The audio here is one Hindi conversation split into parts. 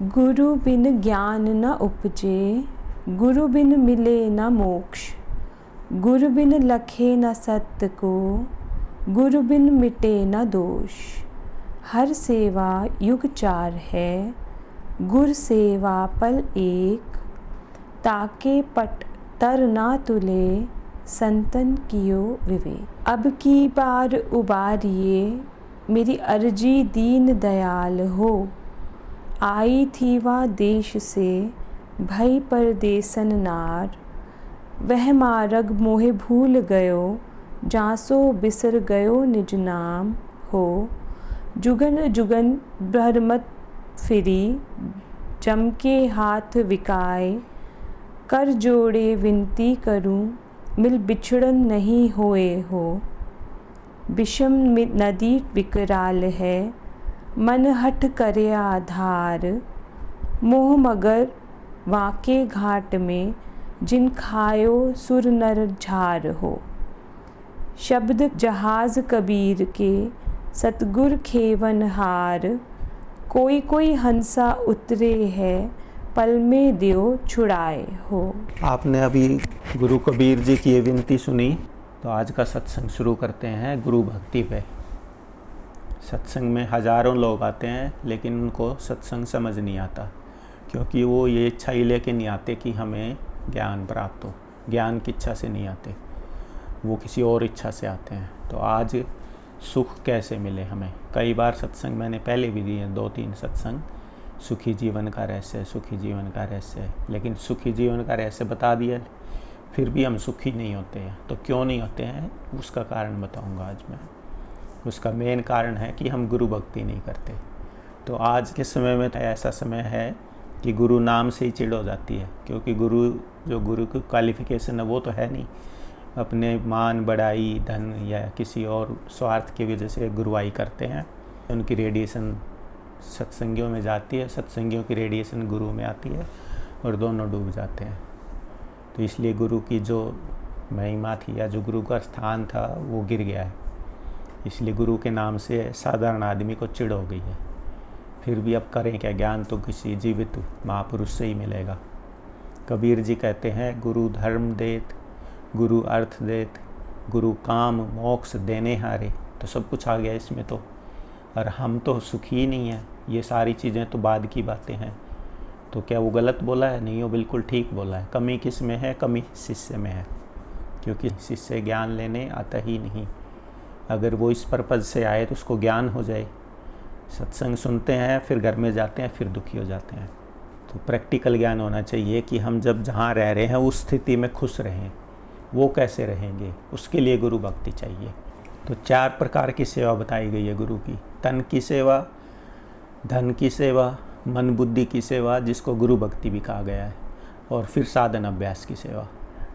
गुरु बिन ज्ञान न उपजे, गुरु बिन मिले न मोक्ष। गुरु बिन लखे न सत्य को, गुरु बिन मिटे न दोष। हर सेवा युग चार है, गुर सेवा पल एक। ताके पट तर ना तुले, संतन कियो विवेक। अब की बार उबारिए, मेरी अर्जी दीन दयाल हो। आई थी वह देश से, भई परदेसन नार। वह मार्ग मोहे भूल गयो, जासो बिसर गयो निज नाम हो। जुगन जुगन भ्रमत फिरी, जम के हाथ विकाए। कर जोड़े विनती करूं, मिल बिछड़न नहीं होए हो। विषम नदी विकराल है, मन हठ करे आधार। मोह मगर वाके घाट में, जिन खायो सुर नर झार हो। शब्द जहाज कबीर के, सतगुर खेवन हार। कोई कोई हंसा उतरे है, पल में दियो छुड़ाए हो। आपने अभी गुरु कबीर जी की ये विनती सुनी, तो आज का सत्संग शुरू करते हैं गुरु भक्ति पे। सत्संग में हजारों लोग आते हैं, लेकिन उनको सत्संग समझ नहीं आता, क्योंकि वो ये इच्छा ही लेके नहीं आते कि हमें ज्ञान प्राप्त हो। ज्ञान की इच्छा से नहीं आते, वो किसी और इच्छा से आते हैं। तो आज सुख कैसे मिले हमें, कई बार सत्संग मैंने पहले भी दिए, 2-3 सत्संग, सुखी जीवन का रहस्य, सुखी जीवन का रहस्य। लेकिन सुखी जीवन का रहस्य बता दिया, फिर भी हम सुखी नहीं होते हैं। तो क्यों नहीं होते हैं, उसका कारण बताऊंगा आज मैं। उसका मेन कारण है कि हम गुरु भक्ति नहीं करते। तो आज के समय में तो ऐसा समय है कि गुरु नाम से ही चिढ़ हो जाती है, क्योंकि गुरु की क्वालिफिकेशन है वो तो है नहीं। अपने मान बढ़ाई, धन या किसी और स्वार्थ की वजह से गुरुवाई करते हैं। उनकी रेडिएशन सत्संगियों में जाती है, सत्संगियों की रेडिएशन गुरु में आती है, और दोनों डूब जाते हैं। तो इसलिए गुरु की जो महिमा थी या जो गुरु का स्थान था वो गिर गया है। इसलिए गुरु के नाम से साधारण आदमी को चिढ़ हो गई है। फिर भी अब करें क्या, ज्ञान तो किसी जीवित महापुरुष से ही मिलेगा। कबीर जी कहते हैं, गुरु धर्म देत, गुरु अर्थ देत, गुरु काम मोक्ष देने हारे। तो सब कुछ आ गया इसमें तो, और हम तो सुखी ही नहीं हैं। ये सारी चीज़ें तो बाद की बातें हैं। तो क्या वो गलत बोला है? नहीं, वो बिल्कुल ठीक बोला है। कमी किस में है? कमी शिष्य में है, क्योंकि शिष्य ज्ञान लेने आता ही नहीं। अगर वो इस पर्पज़ से आए तो उसको ज्ञान हो जाए। सत्संग सुनते हैं, फिर घर में जाते हैं, फिर दुखी हो जाते हैं। तो प्रैक्टिकल ज्ञान होना चाहिए कि हम जब जहाँ रह रहे हैं उस स्थिति में खुश रहें। वो कैसे रहेंगे, उसके लिए गुरु भक्ति चाहिए। तो 4 प्रकार की सेवा बताई गई है गुरु की। तन की सेवा, धन की सेवा, मन बुद्धि की सेवा, जिसको गुरु भक्ति भी कहा गया है, और फिर साधन अभ्यास की सेवा।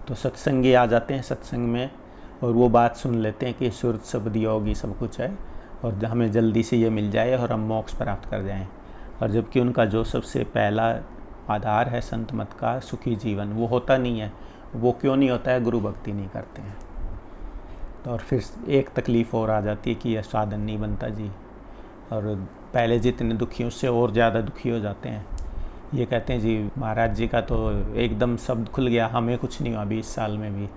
तो सत्संगी आ जाते हैं सत्संग में, और वो बात सुन लेते हैं कि सुरत शब्द योगी सब कुछ है, और हमें जल्दी से ये मिल जाए और हम मोक्ष प्राप्त कर जाएं। और जबकि उनका जो सबसे पहला आधार है संत मत का, सुखी जीवन, वो होता नहीं है। वो क्यों नहीं होता है? गुरु भक्ति नहीं करते हैं। तो और फिर एक तकलीफ़ और आ जाती है कि यह साधन नहीं बनता जी, और पहले जितने दुखी उससे और ज़्यादा दुखी हो जाते हैं। ये कहते हैं जी महाराज जी का तो एकदम शब्द खुल गया, हमें कुछ नहीं हुआ 20 साल में भी।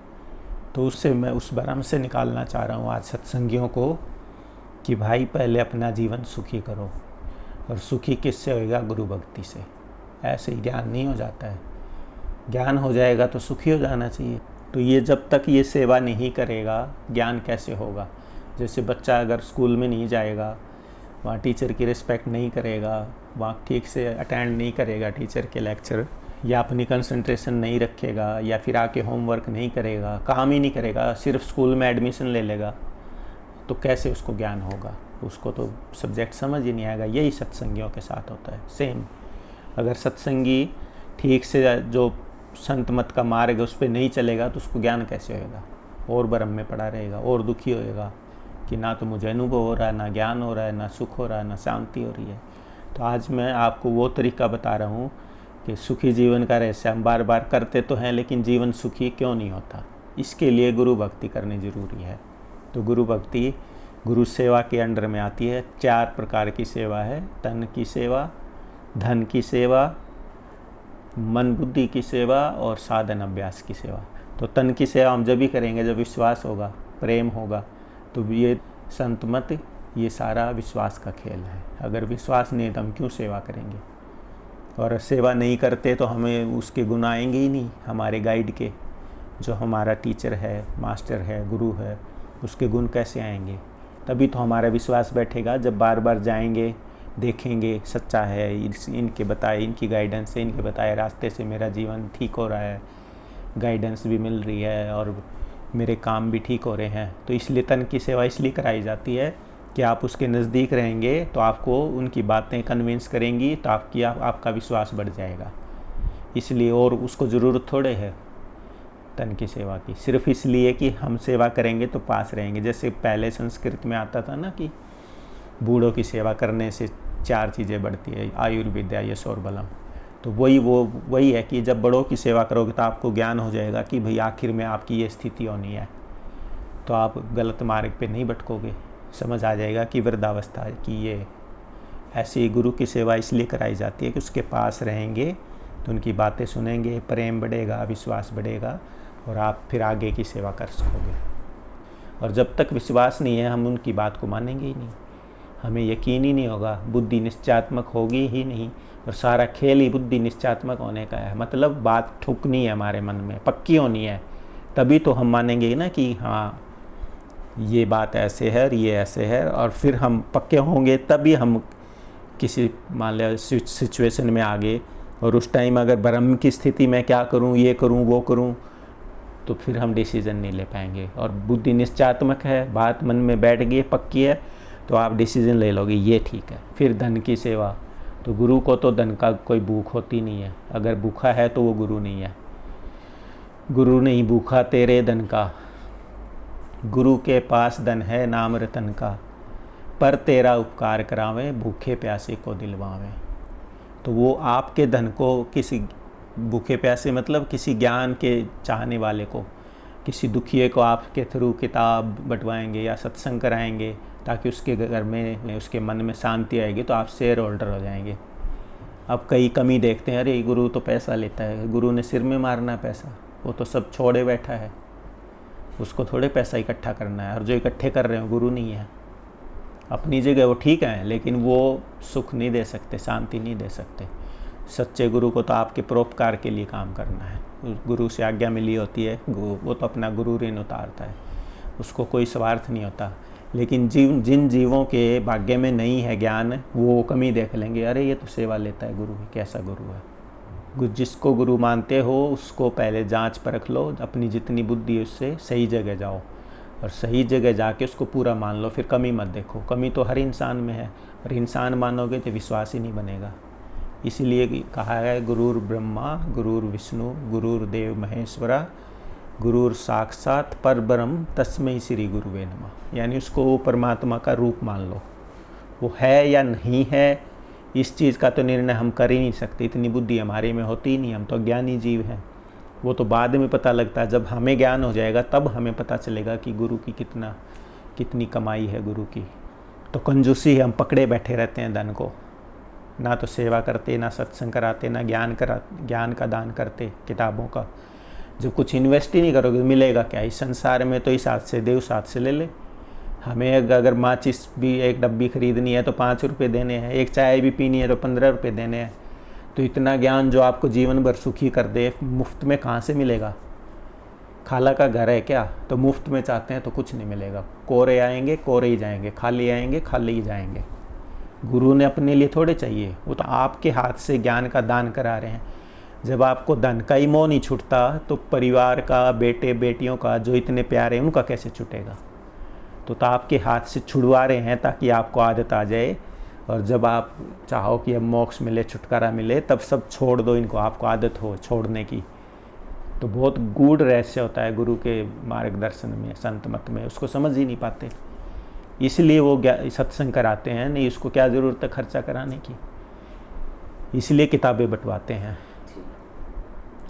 तो उससे मैं उस भ्रम से निकालना चाह रहा हूँ आज सत्संगियों को कि भाई पहले अपना जीवन सुखी करो। और सुखी किससे होएगा? गुरु भक्ति से। ऐसे ही ज्ञान नहीं हो जाता है। ज्ञान हो जाएगा तो सुखी हो जाना चाहिए। तो ये जब तक ये सेवा नहीं करेगा, ज्ञान कैसे होगा? जैसे बच्चा अगर स्कूल में नहीं जाएगा, वहाँ टीचर की रिस्पेक्ट नहीं करेगा, वहाँ ठीक से अटेंड नहीं करेगा टीचर के लेक्चर, या अपनी कंसंट्रेशन नहीं रखेगा, या फिर आके होमवर्क नहीं करेगा, काम ही नहीं करेगा, सिर्फ स्कूल में एडमिशन ले लेगा, तो कैसे उसको ज्ञान होगा? उसको तो सब्जेक्ट समझ ही नहीं आएगा। यही सत्संगियों के साथ होता है सेम। अगर सत्संगी ठीक से जो संत मत का मार्ग है उस पर नहीं चलेगा तो उसको ज्ञान कैसे होएगा? और भ्रम में पड़ा रहेगा, और दुखी होएगा कि ना तो मुझे अनुभव हो रहा है, ना ज्ञान हो रहा है, ना सुख हो रहा है, ना शांति हो रही है। तो आज मैं आपको वो तरीका बता रहा हूँ कि सुखी जीवन का रहस्य हम बार बार करते तो हैं, लेकिन जीवन सुखी क्यों नहीं होता? इसके लिए गुरु भक्ति करनी ज़रूरी है। तो गुरु भक्ति गुरु सेवा के अंडर में आती है। 4 प्रकार की सेवा है। तन की सेवा, धन की सेवा, मन बुद्धि की सेवा और साधन अभ्यास की सेवा। तो तन की सेवा हम जब भी करेंगे जब विश्वास होगा, प्रेम होगा। तो ये संत मत, ये सारा विश्वास का खेल है। अगर विश्वास नहीं है तो हम क्यों सेवा करेंगे? और सेवा नहीं करते तो हमें उसके गुण आएंगे ही नहीं। हमारे गाइड के, जो हमारा टीचर है, मास्टर है, गुरु है, उसके गुण कैसे आएंगे? तभी तो हमारा विश्वास बैठेगा जब बार बार जाएंगे, देखेंगे सच्चा है, इनके बताए, इनकी गाइडेंस से, इनके बताए रास्ते से मेरा जीवन ठीक हो रहा है, गाइडेंस भी मिल रही है और मेरे काम भी ठीक हो रहे हैं। तो इसलिए तन की सेवा इसलिए कराई जाती है कि आप उसके नज़दीक रहेंगे तो आपको उनकी बातें कन्विंस करेंगी, तो आपका विश्वास बढ़ जाएगा। इसलिए, और उसको ज़रूरत थोड़े है तन की सेवा की, सिर्फ इसलिए कि हम सेवा करेंगे तो पास रहेंगे। जैसे पहले संस्कृत में आता था ना कि बूढ़ों की सेवा करने से 4 चीज़ें बढ़ती है, आयुर्विद्या, यश और बलम। तो वही है कि जब बड़ों की सेवा करोगे तो आपको ज्ञान हो जाएगा कि भाई आखिर में आपकी ये स्थिति होनी है, तो आप गलत मार्ग पे नहीं भटकोगे। समझ आ जाएगा कि वृद्धावस्था की ये ऐसी गुरु की सेवा इसलिए कराई जाती है कि उसके पास रहेंगे तो उनकी बातें सुनेंगे, प्रेम बढ़ेगा, विश्वास बढ़ेगा और आप फिर आगे की सेवा कर सकोगे। और जब तक विश्वास नहीं है हम उनकी बात को मानेंगे ही नहीं, हमें यकीन ही नहीं होगा, बुद्धि निश्चयात्मक होगी ही नहीं। और सारा खेल ही बुद्धि निश्चयात्मक होने का है। मतलब बात ठुकनी है हमारे मन में, पक्की होनी है, तभी तो हम मानेंगे ना कि हाँ ये बात ऐसे है और ये ऐसे है। और फिर हम पक्के होंगे तभी हम किसी मान लिया सिचुएशन में आगे, और उस टाइम अगर भ्रम की स्थिति में क्या करूं, ये करूं, वो करूं, तो फिर हम डिसीज़न नहीं ले पाएंगे। और बुद्धि निश्चयात्मक है, बात मन में बैठ गई, पक्की है, तो आप डिसीज़न ले लोगे ये ठीक है। फिर धन की सेवा, तो गुरु को तो धन का कोई भूख होती नहीं है। अगर भूखा है तो वो गुरु नहीं है। गुरु नहीं भूखा तेरे धन का, गुरु के पास धन है नाम रतन का, पर तेरा उपकार करावे, भूखे प्यासे को दिलवावे। तो वो आपके धन को किसी भूखे प्यासे मतलब किसी ज्ञान के चाहने वाले को, किसी दुखिए को आपके थ्रू किताब बंटवाएंगे या सत्संग कराएंगे ताकि उसके घर में, उसके मन में शांति आएगी, तो आप शेयर होल्डर हो जाएंगे। अब कई कमी देखते हैं, अरे गुरु तो पैसा लेता है, गुरु ने सिर में मारना पैसा, वो तो सब छोड़े बैठा है, उसको थोड़े पैसा इकट्ठा करना है। और जो इकट्ठे कर रहे हो गुरु नहीं है। अपनी जगह वो ठीक है लेकिन वो सुख नहीं दे सकते, शांति नहीं दे सकते। सच्चे गुरु को तो आपके परोपकार के लिए काम करना है। गुरु से आज्ञा मिली होती है, वो तो अपना गुरु ऋण उतारता है, उसको कोई स्वार्थ नहीं होता। लेकिन जिन जीवों के भाग्य में नहीं है ज्ञान, वो कमी देख लेंगे, अरे ये तो सेवा लेता है गुरु, कैसा गुरु है। जिसको गुरु मानते हो उसको पहले जांच परख लो, अपनी जितनी बुद्धि है उससे सही जगह जाओ और सही जगह जाके उसको पूरा मान लो, फिर कमी मत देखो। कमी तो हर इंसान में है, और इंसान मानोगे तो विश्वास ही नहीं बनेगा। इसीलिए कहा है गुरुर ब्रह्मा गुरुर विष्णु गुरुर देव महेश्वरा गुरुर साक्षात परब्रह्म तस्मै श्री गुरुवे नमः। यानी उसको वो परमात्मा का रूप मान लो। वो है या नहीं है इस चीज़ का तो निर्णय हम कर ही नहीं सकते, इतनी बुद्धि हमारे में होती ही नहीं, हम तो ज्ञानी जीव हैं। वो तो बाद में पता लगता है, जब हमें ज्ञान हो जाएगा तब हमें पता चलेगा कि गुरु की कितनी कमाई है गुरु की। तो कंजूसी हम पकड़े बैठे रहते हैं धन को, ना तो सेवा करते, ना सत्संग कराते, ना ज्ञान का दान करते, किताबों का। जब कुछ इन्वेस्ट ही नहीं करोगे मिलेगा क्या इस संसार में? तो इस हाथ से देव साथ से ले ले। हमें अगर माचिस भी एक डब्बी खरीदनी है तो 5 रुपये देने हैं, एक चाय भी पीनी है तो 15 रुपये देने हैं। तो इतना ज्ञान जो आपको जीवन भर सुखी कर दे, मुफ्त में कहाँ से मिलेगा? खाला का घर है क्या? तो मुफ्त में चाहते हैं तो कुछ नहीं मिलेगा। कोरे आएंगे कोरे ही जाएंगे, खाली आएंगे खाली ही जाएंगे। गुरु ने अपने लिए थोड़े चाहिए, वो तो आपके हाथ से ज्ञान का दान करा रहे हैं। जब आपको धन का ही मोह नहीं छूटता तो परिवार का, बेटे बेटियों का जो इतने प्यारे हैं उनका कैसे छूटेगा? तो आपके हाथ से छुड़वा रहे हैं ताकि आपको आदत आ जाए, और जब आप चाहो कि अब मोक्ष मिले, छुटकारा मिले, तब सब छोड़ दो इनको, आपको आदत हो छोड़ने की। तो बहुत गूढ़ रहस्य होता है गुरु के मार्गदर्शन में, संत मत में, उसको समझ ही नहीं पाते। इसलिए वो सत्संग कराते हैं, नहीं उसको क्या ज़रूरत है खर्चा कराने की। इसलिए किताबें बंटवाते हैं,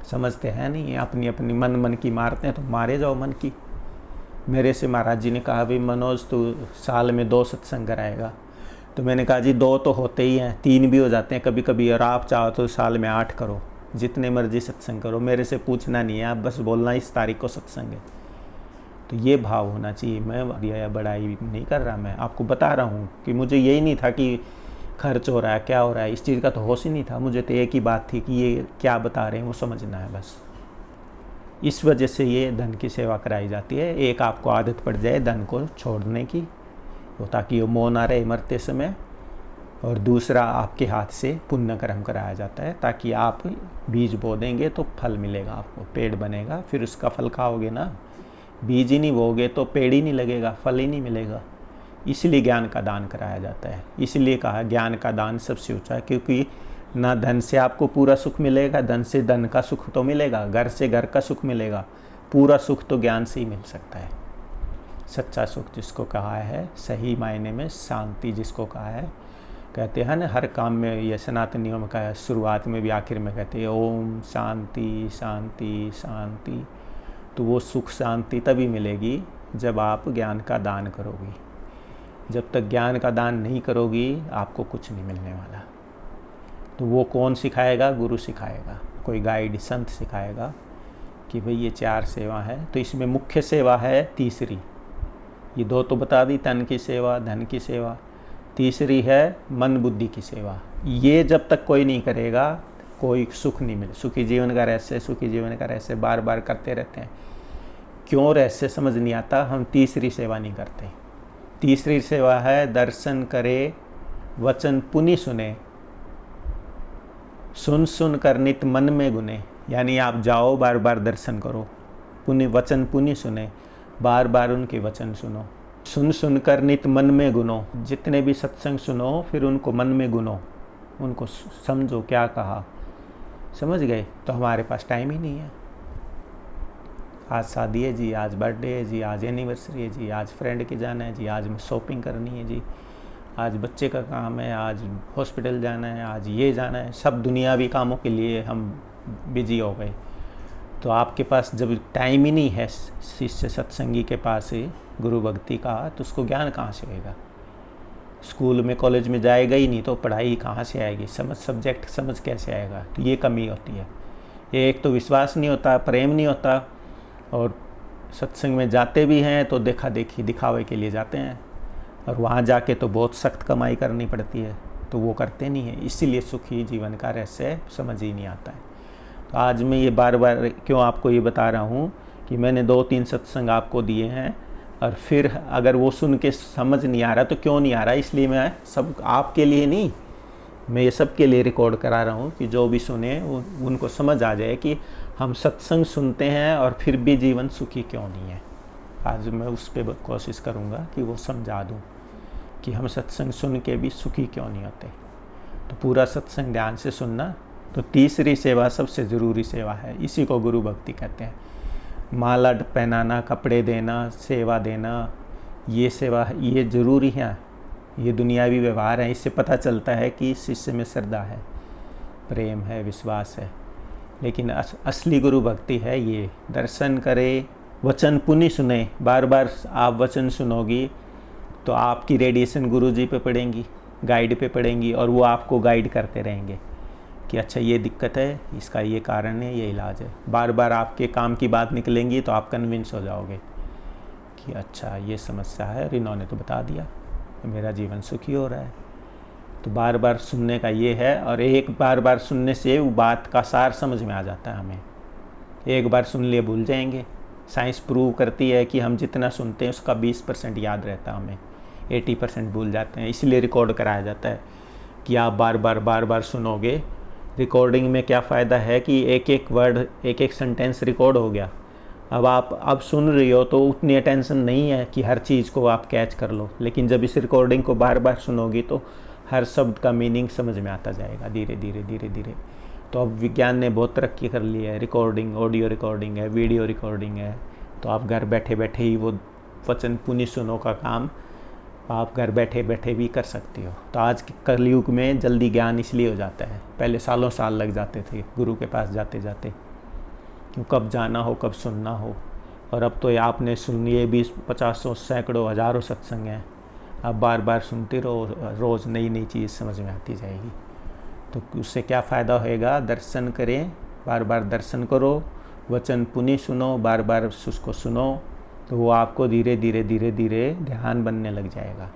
समझते हैं नहीं, अपनी अपनी मन की मारते हैं। तो मारे जाओ मन की। मेरे से महाराज जी ने कहा, भाई मनोज तू साल में 2 सत्संग कराएगा, तो मैंने कहा जी 2 तो होते ही हैं, 3 भी हो जाते हैं कभी कभी, और आप चाहो तो साल में 8 करो, जितने मर्जी सत्संग करो, मेरे से पूछना नहीं है, आप बस बोलना इस तारीख को सत्संग है। तो ये भाव होना चाहिए। मैं बड़ाई नहीं कर रहा, मैं आपको बता रहा हूँ कि मुझे यही नहीं था कि खर्च हो रहा है, क्या हो रहा है, इस चीज़ का तो होश ही नहीं था। मुझे तो एक ही बात थी कि ये क्या बता रहे हैं वो समझना है बस। इस वजह से ये धन की सेवा कराई जाती है। एक आपको आदत पड़ जाए धन को छोड़ने की, तो ताकि वो मोह ना रहे मरते समय, और दूसरा आपके हाथ से पुण्य कर्म कराया जाता है, ताकि आप बीज बो देंगे तो फल मिलेगा आपको, पेड़ बनेगा, फिर उसका फल खाओगे ना। बीज ही नहीं बोगे तो पेड़ ही नहीं लगेगा, फल ही नहीं मिलेगा। इसलिए ज्ञान का दान कराया जाता है। इसलिए कहा ज्ञान का दान सबसे ऊंचा है, क्योंकि ना धन से आपको पूरा सुख मिलेगा, धन से धन का सुख तो मिलेगा, घर से घर का सुख मिलेगा, पूरा सुख तो ज्ञान से ही मिल सकता है। सच्चा सुख जिसको कहा है, सही मायने में शांति जिसको कहा है, कहते हैं ना हर काम में, ये सनातन नियम का है, शुरुआत में भी आखिर में कहते हैं ओम शांति शांति शांति। तो वो सुख शांति तभी मिलेगी जब आप ज्ञान का दान करोगी। जब तक ज्ञान का दान नहीं करोगी आपको कुछ नहीं मिलने वाला। तो वो कौन सिखाएगा? गुरु सिखाएगा, कोई गाइड संत सिखाएगा कि भाई ये 4 सेवा है। तो इसमें मुख्य सेवा है तीसरी, ये 2 तो बता दी, तन की सेवा, धन की सेवा। तीसरी है मन बुद्धि की सेवा। ये जब तक कोई नहीं करेगा कोई सुख नहीं मिले। सुखी जीवन का रहस्य, सुखी जीवन का रहस्य बार बार करते रहते हैं। क्यों रहस्य समझ नहीं आता, हम तीसरी सेवा नहीं करते। तीसरी सेवा है दर्शन करे, वचन पुनि सुने, सुन सुन कर नित मन में गुने। यानी आप जाओ बार बार दर्शन करो, पुनि वचन पुनि सुने, बार बार उनके वचन सुनो, सुन सुन कर नित मन में गुनो। जितने भी सत्संग सुनो फिर उनको मन में गुनो, उनको समझो क्या कहा, समझ गए। तो हमारे पास टाइम ही नहीं है। आज शादी है जी, आज बर्थडे है जी, आज एनिवर्सरी है जी, आज फ्रेंड के जाना है जी, आज शॉपिंग करनी है जी, आज बच्चे का काम है, आज हॉस्पिटल जाना है, आज ये जाना है। सब दुनियावी कामों के लिए हम बिजी हो गए। तो आपके पास जब टाइम ही नहीं है शिष्य सत्संगी के पास गुरु भक्ति का, तो उसको ज्ञान कहाँ से होएगा? स्कूल में कॉलेज में जाएगा ही नहीं तो पढ़ाई कहाँ से आएगी? सब्जेक्ट समझ कैसे आएगा? तो ये कमी होती है। एक तो विश्वास नहीं होता, प्रेम नहीं होता, और सत्संग में जाते भी हैं तो देखा देखी दिखावे के लिए जाते हैं, और वहाँ जाके तो बहुत सख्त कमाई करनी पड़ती है, तो वो करते नहीं है। इसीलिए सुखी जीवन का रहस्य समझ ही नहीं आता है। तो आज मैं ये बार बार क्यों आपको ये बता रहा हूँ कि मैंने 2-3 सत्संग आपको दिए हैं, और फिर अगर वो सुन के समझ नहीं आ रहा तो क्यों नहीं आ रहा, इसलिए मैं सब आपके लिए नहीं, मैं ये सब के लिए रिकॉर्ड करा रहा हूँ कि जो भी सुने उनको समझ आ जाए कि हम सत्संग सुनते हैं और फिर भी जीवन सुखी क्यों नहीं है। आज मैं उस पर कोशिश करूँगा कि वो समझा दूँ कि हम सत्संग सुन के भी सुखी क्यों नहीं होते। तो पूरा सत्संग ध्यान से सुनना। तो तीसरी सेवा सबसे ज़रूरी सेवा है, इसी को गुरु भक्ति कहते हैं। माला पहनाना, कपड़े देना, सेवा देना, ये सेवा ये ज़रूरी है, ये दुनियावी व्यवहार है। इससे पता चलता है कि शिष्य में श्रद्धा है, प्रेम है, विश्वास है। लेकिन असली गुरु भक्ति है ये दर्शन करे, वचन पुनि सुने। बार बार आप वचन सुनोगी तो आपकी रेडिएशन गुरु जी पे पड़ेंगी, गाइड पे पड़ेंगी, और वो आपको गाइड करते रहेंगे कि अच्छा ये दिक्कत है, इसका ये कारण है, ये इलाज है। बार बार आपके काम की बात निकलेंगी तो आप कन्विंस हो जाओगे कि अच्छा ये समस्या है और इन्होंने तो बता दिया, मेरा जीवन सुखी हो रहा है। तो बार बार सुनने का ये है, और एक बार सुनने से वो बात का सार समझ में आ जाता है हमें। एक बार सुन लिए भूल जाएंगे। साइंस प्रूव करती है कि हम जितना सुनते हैं उसका 20% याद रहता है, हमें 80% भूल जाते हैं। इसलिए रिकॉर्ड कराया जाता है कि आप बार बार सुनोगे। रिकॉर्डिंग में क्या फ़ायदा है कि एक एक वर्ड, एक एक सेंटेंस रिकॉर्ड हो गया। अब आप सुन रही हो तो उतनी अटेंशन नहीं है कि हर चीज़ को आप कैच कर लो, लेकिन जब इस रिकॉर्डिंग को बार बार सुनोगी तो हर शब्द का मीनिंग समझ में आता जाएगा धीरे धीरे। तो अब विज्ञान ने बहुत तरक्की कर ली है, रिकॉर्डिंग, ऑडियो रिकॉर्डिंग है, वीडियो रिकॉर्डिंग है। तो आप घर बैठे बैठे ही वो वचन पुनि सुनो का काम आप घर बैठे बैठे भी कर सकती हो। तो आज के कलयुग में जल्दी ज्ञान इसलिए हो जाता है। पहले सालों साल लग जाते थे गुरु के पास जाते जाते, क्यों कब जाना हो कब सुनना हो। और अब तो आपने सुनिए 20, 50, 100, सैकड़ों, हज़ारों सत्संग हैं। आप बार बार सुनते रहो, रोज़ नई नई चीज़ समझ में आती जाएगी। तो उससे क्या फ़ायदा होएगा? दर्शन करें, बार बार दर्शन करो, वचन पुनि सुनो, बार बार उसको सुनो, तो वो आपको धीरे धीरे धीरे धीरे ध्यान बनने लग जाएगा।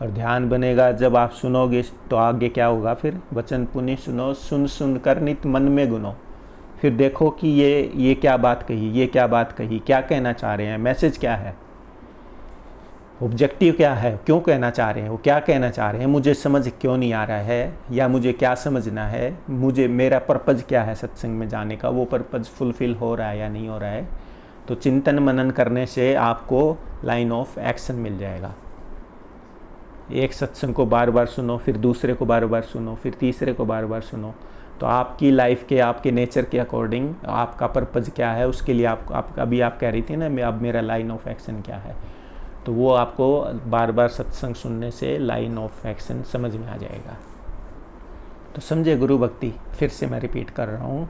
और ध्यान बनेगा जब आप सुनोगे तो आगे क्या होगा फिर? वचन पुनि सुनो, सुन सुन कर नित मन में गुनो। फिर देखो कि ये क्या बात कही, ये क्या बात कही, क्या कहना चाह रहे हैं, मैसेज क्या है, ऑब्जेक्टिव क्या है, क्यों कहना चाह रहे हैं, वो क्या कहना चाह रहे हैं, मुझे समझ क्यों नहीं आ रहा है, या मुझे क्या समझना है, मुझे मेरा पर्पज़ क्या है सत्संग में जाने का, वो पर्पज़ फुलफ़िल हो रहा है या नहीं हो रहा है। तो चिंतन मनन करने से आपको लाइन ऑफ एक्शन मिल जाएगा। एक सत्संग को बार बार सुनो, फिर दूसरे को बार बार सुनो, फिर तीसरे को बार बार सुनो, तो आपकी लाइफ के, आपके नेचर के अकॉर्डिंग आपका पर्पज़ क्या है, उसके लिए आप अभी आप कह रही थी ना, अब मेरा लाइन ऑफ एक्शन क्या है, तो वो आपको बार बार सत्संग सुनने से लाइन ऑफ एक्शन समझ में आ जाएगा। तो समझे गुरु भक्ति? फिर से मैं रिपीट कर रहा हूँ,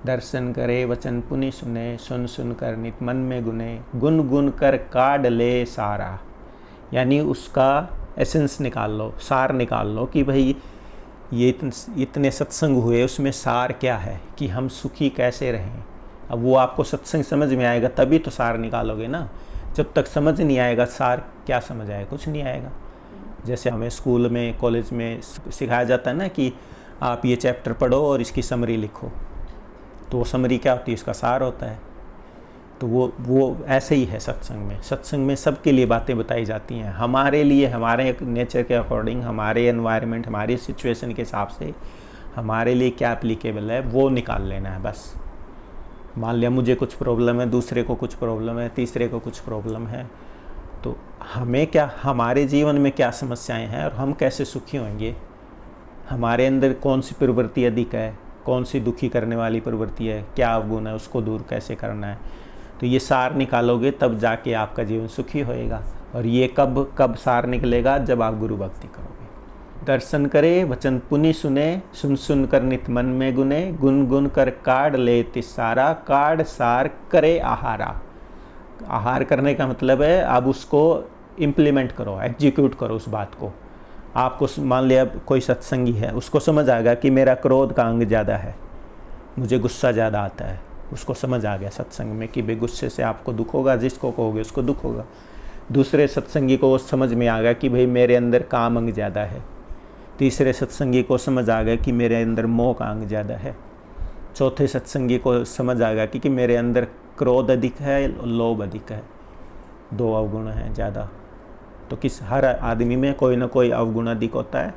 दर्शन करे वचन पुनि सुने, सुन सुन कर नित मन में गुने, गुन गुन कर काढ़ ले सारा। यानी उसका एसेंस निकाल लो, सार निकाल लो कि भाई ये इतने सत्संग हुए, उसमें सार क्या है कि हम सुखी कैसे रहें। अब वो आपको सत्संग समझ में आएगा तभी तो सार निकालोगे ना। जब तक समझ नहीं आएगा सार क्या समझ आएगा? कुछ नहीं आएगा। जैसे हमें स्कूल में, कॉलेज में सिखाया जाता है ना कि आप ये चैप्टर पढ़ो और इसकी समरी लिखो, तो वो समरी क्या होती है? इसका सार होता है। तो वो ऐसे ही है सत्संग में। सत्संग में सबके लिए बातें बताई जाती हैं, हमारे लिए, हमारे नेचर के अकॉर्डिंग, हमारे एनवायरनमेंट, हमारी सिचुएशन के हिसाब से हमारे लिए क्या एप्लीकेबल है वो निकाल लेना है बस। मान लिया मुझे कुछ प्रॉब्लम है, दूसरे को कुछ प्रॉब्लम है, तीसरे को कुछ प्रॉब्लम है, तो हमें क्या, हमारे जीवन में क्या समस्याएं हैं और हम कैसे सुखी होंगे, हमारे अंदर कौन सी प्रवृत्ति अधिक है, कौन सी दुखी करने वाली प्रवृत्ति है, क्या अवगुण है, उसको दूर कैसे करना है। तो ये सार निकालोगे तब जाके आपका जीवन सुखी होएगा। और ये कब सार निकलेगा? जब आप गुरु भक्ति करोगे। दर्शन करे वचन पुनि सुने, सुन सुन कर नित मन में गुने, गुन गुन कर काढ़ ले तिसारा, काढ़ सार करे आहारा। आहार करने का मतलब है अब उसको इम्प्लीमेंट करो, एग्जीक्यूट करो उस बात को। आपको मान लिया कोई सत्संगी है, उसको समझ आ गया कि मेरा क्रोध का अंग ज़्यादा है, मुझे गुस्सा ज़्यादा आता है, उसको समझ आ गया सत्संग में कि भाई गुस्से से आपको दुख होगा, जिसको कहोगे उसको दुख होगा। दूसरे सत्संगी को समझ में आ गया कि भाई मेरे अंदर काम अंग ज़्यादा है। तीसरे सत्संगी को समझ आ गया कि मेरे अंदर मोह का अंग ज़्यादा है। चौथे सत्संगी को समझ आ गया कि मेरे अंदर क्रोध अधिक है, लोभ अधिक है, 2 अवगुण हैं ज़्यादा। तो हर आदमी में कोई ना कोई अवगुण अधिक होता है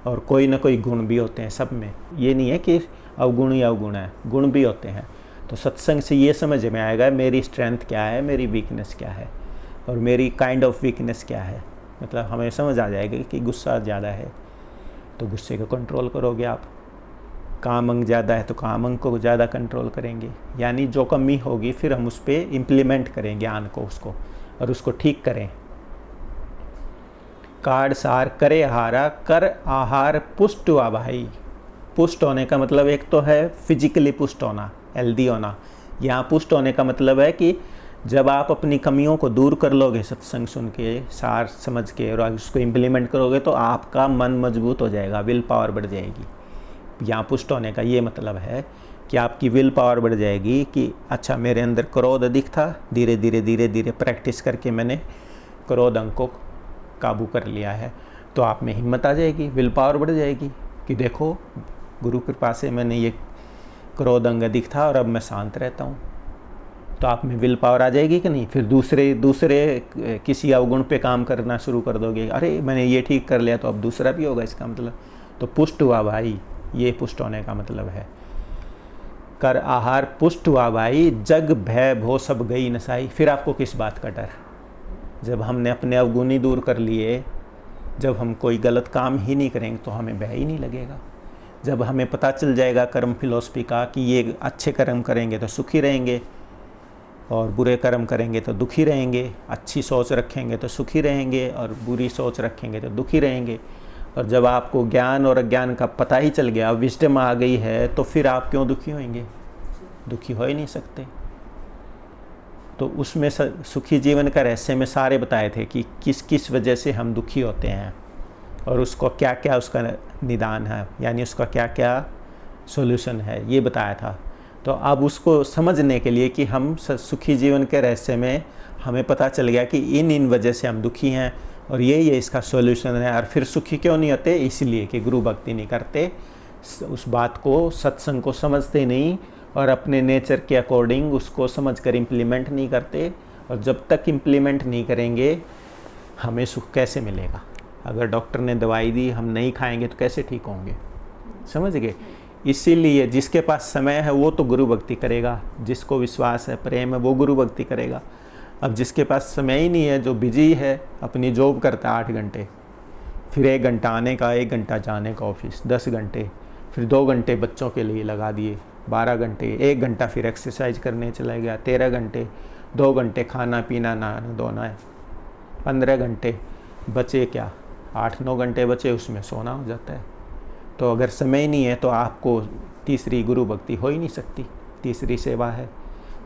और कोई ना कोई गुण भी होते हैं सब में। ये नहीं है कि अवगुण ही अवगुण है, गुण भी होते हैं। तो सत्संग से ये समझ में आएगा मेरी स्ट्रेंथ क्या है, मेरी वीकनेस क्या है और मेरी काइंड ऑफ वीकनेस क्या है। मतलब हमें समझ आ जाएगा कि गुस्सा ज़्यादा है तो गुस्से को कंट्रोल करोगे आप, काम अंग ज़्यादा है तो काम अंग को ज़्यादा कंट्रोल करेंगे। यानी जो कमी होगी फिर हम उस पर इम्प्लीमेंट करें ज्ञान को, उसको, और उसको ठीक करें। काढ़ सार करे आहारा, कर आहार पुष्ट हुआ भाई। पुष्ट होने का मतलब एक तो है फिजिकली पुष्ट होना, हेल्दी होना। यहाँ पुष्ट होने का मतलब है कि जब आप अपनी कमियों को दूर कर लोगे सत्संग सुन के, सार समझ के, और उसको इम्प्लीमेंट करोगे तो आपका मन मजबूत हो जाएगा, विल पावर बढ़ जाएगी। यहाँ पुष्ट होने का ये मतलब है कि आपकी विल पावर बढ़ जाएगी कि अच्छा मेरे अंदर क्रोध अधिक था, धीरे धीरे धीरे धीरे प्रैक्टिस करके मैंने क्रोध अंग को काबू कर लिया है। तो आप में हिम्मत आ जाएगी, विल पावर बढ़ जाएगी कि देखो गुरु कृपा से मैंने ये क्रोध अंग अधिक था और अब मैं शांत रहता हूँ। तो आप में विल पावर आ जाएगी कि नहीं? फिर दूसरे किसी अवगुण पे काम करना शुरू कर दोगे, अरे मैंने ये ठीक कर लिया तो अब दूसरा भी होगा, इसका मतलब तो पुष्ट हुआ भाई। ये पुष्ट होने का मतलब है। कर आहार पुष्ट हुआ भाई, जग भय भो सब गई नसाई। फिर आपको किस बात का डर? जब हमने अपने अवगुण ही दूर कर लिए, जब हम कोई गलत काम ही नहीं करेंगे तो हमें भय ही नहीं लगेगा। जब हमें पता चल जाएगा कर्म फिलॉसफी का कि ये अच्छे कर्म करेंगे तो सुखी रहेंगे और बुरे कर्म करेंगे तो दुखी रहेंगे, अच्छी सोच रखेंगे तो सुखी रहेंगे और बुरी सोच रखेंगे तो दुखी रहेंगे। और जब आपको ज्ञान और अज्ञान का पता ही चल गया, विजडम आ गई है, तो फिर आप क्यों दुखी होंगे? दुखी हो ही नहीं सकते। तो उसमें सुखी जीवन का रहस्य में सारे बताए थे कि किस किस वजह से हम दुखी होते हैं और उसको क्या क्या उसका निदान है, यानी उसका क्या क्या सॉल्यूशन है, ये बताया था। तो अब उसको समझने के लिए कि हम सुखी जीवन के रहस्य में हमें पता चल गया कि इन वजह से हम दुखी हैं और ये इसका सॉल्यूशन है। और फिर सुखी क्यों नहीं होते? इसलिए कि गुरु भक्ति नहीं करते, उस बात को, सत्संग को समझते नहीं और अपने नेचर के अकॉर्डिंग उसको समझकर इम्प्लीमेंट नहीं करते। और जब तक इम्प्लीमेंट नहीं करेंगे हमें सुख कैसे मिलेगा? अगर डॉक्टर ने दवाई दी, हम नहीं खाएंगे तो कैसे ठीक होंगे? समझ गए? इसीलिए जिसके पास समय है वो तो गुरु भक्ति करेगा, जिसको विश्वास है, प्रेम है, वो गुरु भक्ति करेगा। अब जिसके पास समय ही नहीं है, जो बिजी है, अपनी जॉब करता है 8 घंटे, फिर 1 घंटा आने का, 1 घंटा जाने का ऑफिस, 10 घंटे, फिर 2 घंटे बच्चों के लिए लगा दिए, 12 घंटे, 1 घंटा फिर एक्सरसाइज करने चला गया, 13 घंटे, 2 घंटे खाना पीना नहाना धोना है, 15 घंटे बचे, क्या 8-9 घंटे बचे, उसमें सोना हो जाता है। तो अगर समय नहीं है तो आपको तीसरी गुरु भक्ति हो ही नहीं सकती, तीसरी सेवा है।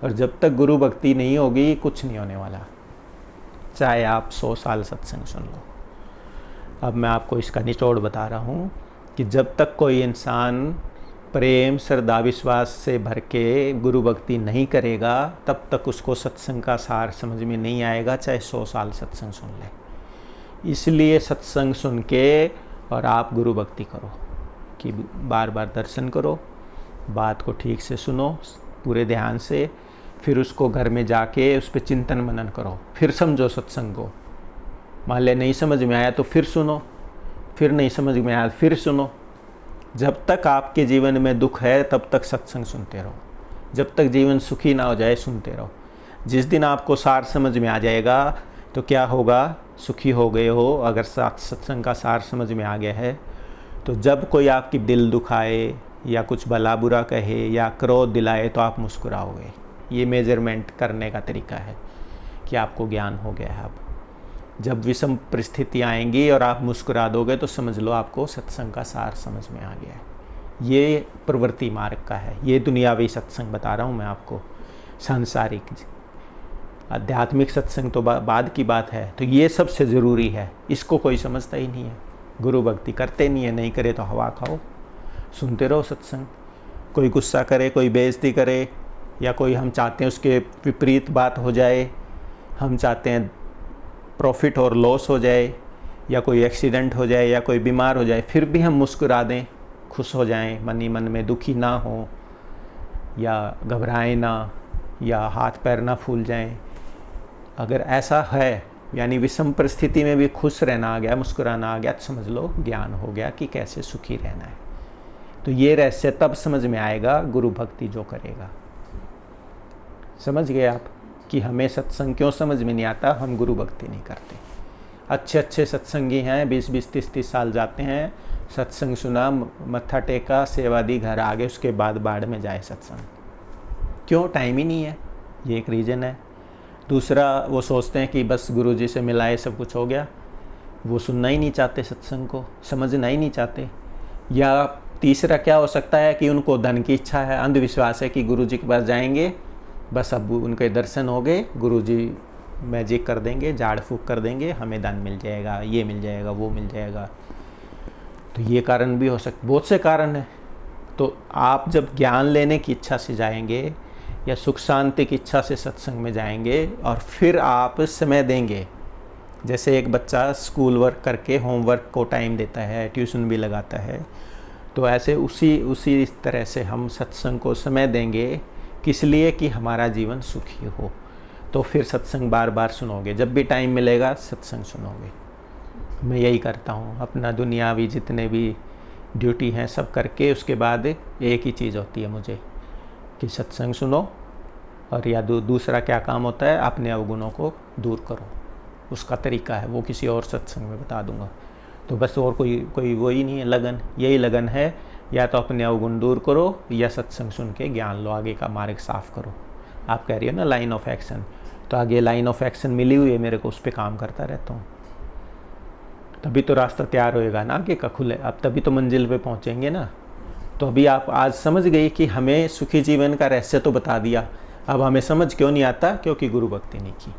और जब तक गुरु भक्ति नहीं होगी कुछ नहीं होने वाला, चाहे आप 100 साल सत्संग सुन लो। अब मैं आपको इसका निचोड़ बता रहा हूँ कि जब तक कोई इंसान प्रेम, श्रद्धा, विश्वास से भर के गुरु भक्ति नहीं करेगा तब तक उसको सत्संग का सार समझ में नहीं आएगा, चाहे 100 साल सत्संग सुन ले। इसलिए सत्संग सुन के और आप गुरु भक्ति करो कि बार बार दर्शन करो, बात को ठीक से सुनो पूरे ध्यान से, फिर उसको घर में जाके उस पर चिंतन मनन करो, फिर समझो सत्संग को। मान ले नहीं समझ में आया तो फिर सुनो, फिर नहीं समझ में आया फिर सुनो। जब तक आपके जीवन में दुख है तब तक सत्संग सुनते रहो, जब तक जीवन सुखी ना हो जाए सुनते रहो। जिस दिन आपको सार समझ में आ जाएगा तो क्या होगा? सुखी हो गए हो। अगर सत्संग का सार समझ में आ गया है तो जब कोई आपकी दिल दुखाए या कुछ भला बुरा कहे या क्रोध दिलाए तो आप मुस्कुराओगे। ये मेजरमेंट करने का तरीका है कि आपको ज्ञान हो गया है। अब जब विषम परिस्थितियाँ आएंगी और आप मुस्कुरा दोगे तो समझ लो आपको सत्संग का सार समझ में आ गया है। ये प्रवृत्ति मार्ग का है, ये दुनियावी सत्संग बता रहा हूँ मैं आपको। सांसारिक आध्यात्मिक सत्संग तो बाद की बात है। तो ये सबसे ज़रूरी है, इसको कोई समझता ही नहीं है। गुरु भक्ति करते नहीं है, नहीं करे तो हवा खाओ, सुनते रहो सत्संग। कोई गुस्सा करे, कोई बेइज्जती करे, या कोई हम चाहते हैं उसके विपरीत बात हो जाए, हम चाहते हैं प्रॉफिट और लॉस हो जाए, या कोई एक्सीडेंट हो जाए, या कोई बीमार हो जाए, फिर भी हम मुस्कुरा दें, खुश हो जाएं, मन ही मन में दुखी ना हो, या घबराएं ना, या हाथ पैर ना फूल जाएं। अगर ऐसा है, यानी विषम परिस्थिति में भी खुश रहना आ गया, मुस्कुराना आ गया, तो समझ लो ज्ञान हो गया कि कैसे सुखी रहना है। तो ये रहस्य तब समझ में आएगा गुरु भक्ति जो करेगा। समझ गए आप कि हमें सत्संग क्यों समझ में नहीं आता? हम गुरु भक्ति नहीं करते। अच्छे अच्छे सत्संगी हैं, 20-20, 30-30 साल जाते हैं, सत्संग सुना, मत्था टेका, सेवा दी, घर आ गए, उसके बाद बाढ़ में जाए सत्संग। क्यों? टाइम ही नहीं है, ये एक रीज़न है। दूसरा, वो सोचते हैं कि बस गुरुजी से मिलाए सब कुछ हो गया, वो सुनना ही नहीं चाहते सत्संग को, समझना ही नहीं चाहते। या तीसरा क्या हो सकता है कि उनको धन की इच्छा है, अंधविश्वास है कि गुरुजी के पास जाएंगे, बस अब उनके दर्शन हो गए, गुरुजी मैजिक कर देंगे, झाड़ फूक कर देंगे, हमें धन मिल जाएगा, ये मिल जाएगा, वो मिल जाएगा। तो ये कारण भी हो सकते, बहुत से कारण हैं। तो आप जब ज्ञान लेने की इच्छा से जाएंगे या सुख शांति की इच्छा से सत्संग में जाएंगे और फिर आप समय देंगे, जैसे एक बच्चा स्कूल वर्क करके होमवर्क को टाइम देता है, ट्यूशन भी लगाता है, तो ऐसे उसी तरह से हम सत्संग को समय देंगे। किस लिए? कि हमारा जीवन सुखी हो। तो फिर सत्संग बार बार सुनोगे, जब भी टाइम मिलेगा सत्संग सुनोगे। मैं यही करता हूँ, अपना दुनियावी जितने भी ड्यूटी हैं सब करके उसके बाद एक ही चीज़ होती है मुझे कि सत्संग सुनो, और या दूसरा क्या काम होता है, अपने अवगुणों को दूर करो। उसका तरीका है वो किसी और सत्संग में बता दूंगा। तो बस और कोई वो ही नहीं है, लगन यही लगन है, या तो अपने अवगुण दूर करो या सत्संग सुन के ज्ञान लो, आगे का मार्ग साफ करो। आप कह रही हो ना लाइन ऑफ एक्शन, तो आगे लाइन ऑफ एक्शन मिली हुई है मेरे को, उस पर काम करता रहता हूँ। तभी तो रास्ता तैयार होएगा ना आगे का खुले, अब तभी तो मंजिल पे पहुँचेंगे ना। तो अभी आप आज समझ गई कि हमें सुखी जीवन का रहस्य तो बता दिया, अब हमें समझ क्यों नहीं आता? क्योंकि गुरु भक्ति नहीं की।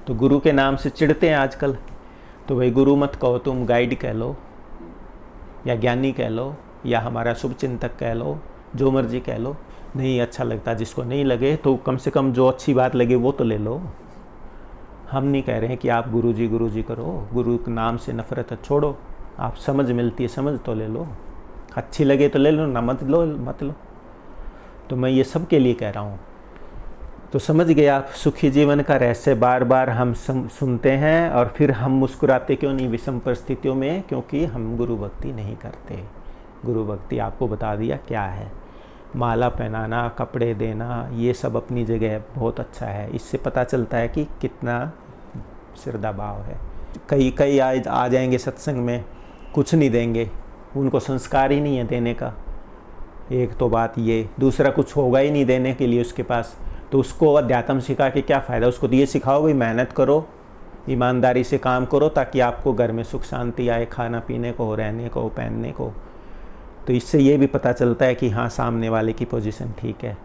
तो गुरु के नाम से चिढ़ते हैं आजकल। तो भाई गुरु मत कहो, तुम गाइड कह लो या ज्ञानी कह लो या हमारा शुभ चिंतक कह लो, जो मर्जी कह लो, नहीं अच्छा लगता। जिसको नहीं लगे तो कम से कम जो अच्छी बात लगे वो तो ले लो। हम नहीं कह रहे हैं कि आप गुरु जी करो, गुरु के नाम से नफरत छोड़ो। आप समझ मिलती है, समझ तो ले लो, अच्छी लगे तो ले लो, ना मत लो। तो मैं ये सब के लिए कह रहा हूँ। तो समझ गए आप सुखी जीवन का रहस्य। बार बार हम सुनते हैं और फिर हम मुस्कुराते क्यों नहीं विषम परिस्थितियों में? क्योंकि हम गुरु भक्ति नहीं करते। गुरु भक्ति आपको बता दिया क्या है। माला पहनाना, कपड़े देना, ये सब अपनी जगह बहुत अच्छा है। इससे पता चलता है कि कितना श्रद्धा भाव है। कई आ जाएंगे सत्संग में, कुछ नहीं देंगे, उनको संस्कार ही नहीं है देने का। एक तो बात ये, दूसरा कुछ होगा ही नहीं देने के लिए उसके पास, तो उसको अध्यात्म सिखा के क्या फ़ायदा? उसको तो ये सिखाओ भाई मेहनत करो, ईमानदारी से काम करो, ताकि आपको घर में सुख शांति आए, खाना पीने को, रहने को, पहनने को। तो इससे ये भी पता चलता है कि हाँ, सामने वाले की पोजीशन ठीक है।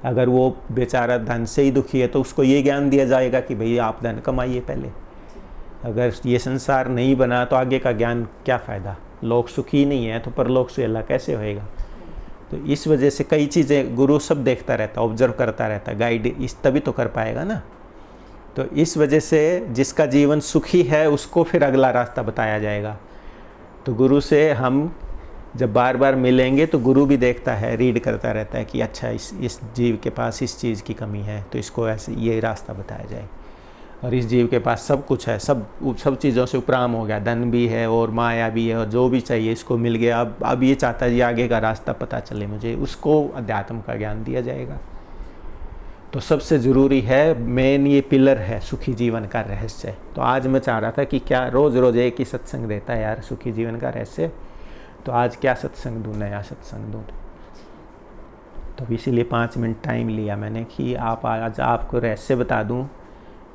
अगर वो बेचारा धन से ही दुखी है तो उसको ये ज्ञान दिया जाएगा कि भाई आप धन कमाइए पहले। अगर ये संसार नहीं बना तो आगे का ज्ञान क्या फ़ायदा? लोग सुखी नहीं है तो परलोक से अल्लाह कैसे होएगा? तो इस वजह से कई चीज़ें गुरु सब देखता रहता, ऑब्जर्व करता रहता, गाइड इस तभी तो कर पाएगा ना। तो इस वजह से जिसका जीवन सुखी है उसको फिर अगला रास्ता बताया जाएगा। तो गुरु से हम जब बार बार मिलेंगे तो गुरु भी देखता है, रीड करता रहता है कि अच्छा इस जीव के पास इस चीज़ की कमी है, तो इसको ऐसे ये रास्ता बताया जाए। और इस जीव के पास सब कुछ है, सब चीज़ों से उपराम हो गया, धन भी है और माया भी है और जो भी चाहिए इसको मिल गया। अब ये चाहता है ये आगे का रास्ता पता चले मुझे, उसको अध्यात्म का ज्ञान दिया जाएगा। तो सबसे ज़रूरी है, मेन ये पिलर है सुखी जीवन का रहस्य। तो आज मैं चाह रहा था कि क्या रोज़ रोज़ एक ही सत्संग देता है यार सुखी जीवन का रहस्य, तो आज क्या सत्संग दूँ, नया सत्संग दूँ। तो इसीलिए 5 मिनट टाइम लिया मैंने कि आज आपको रहस्य बता दूँ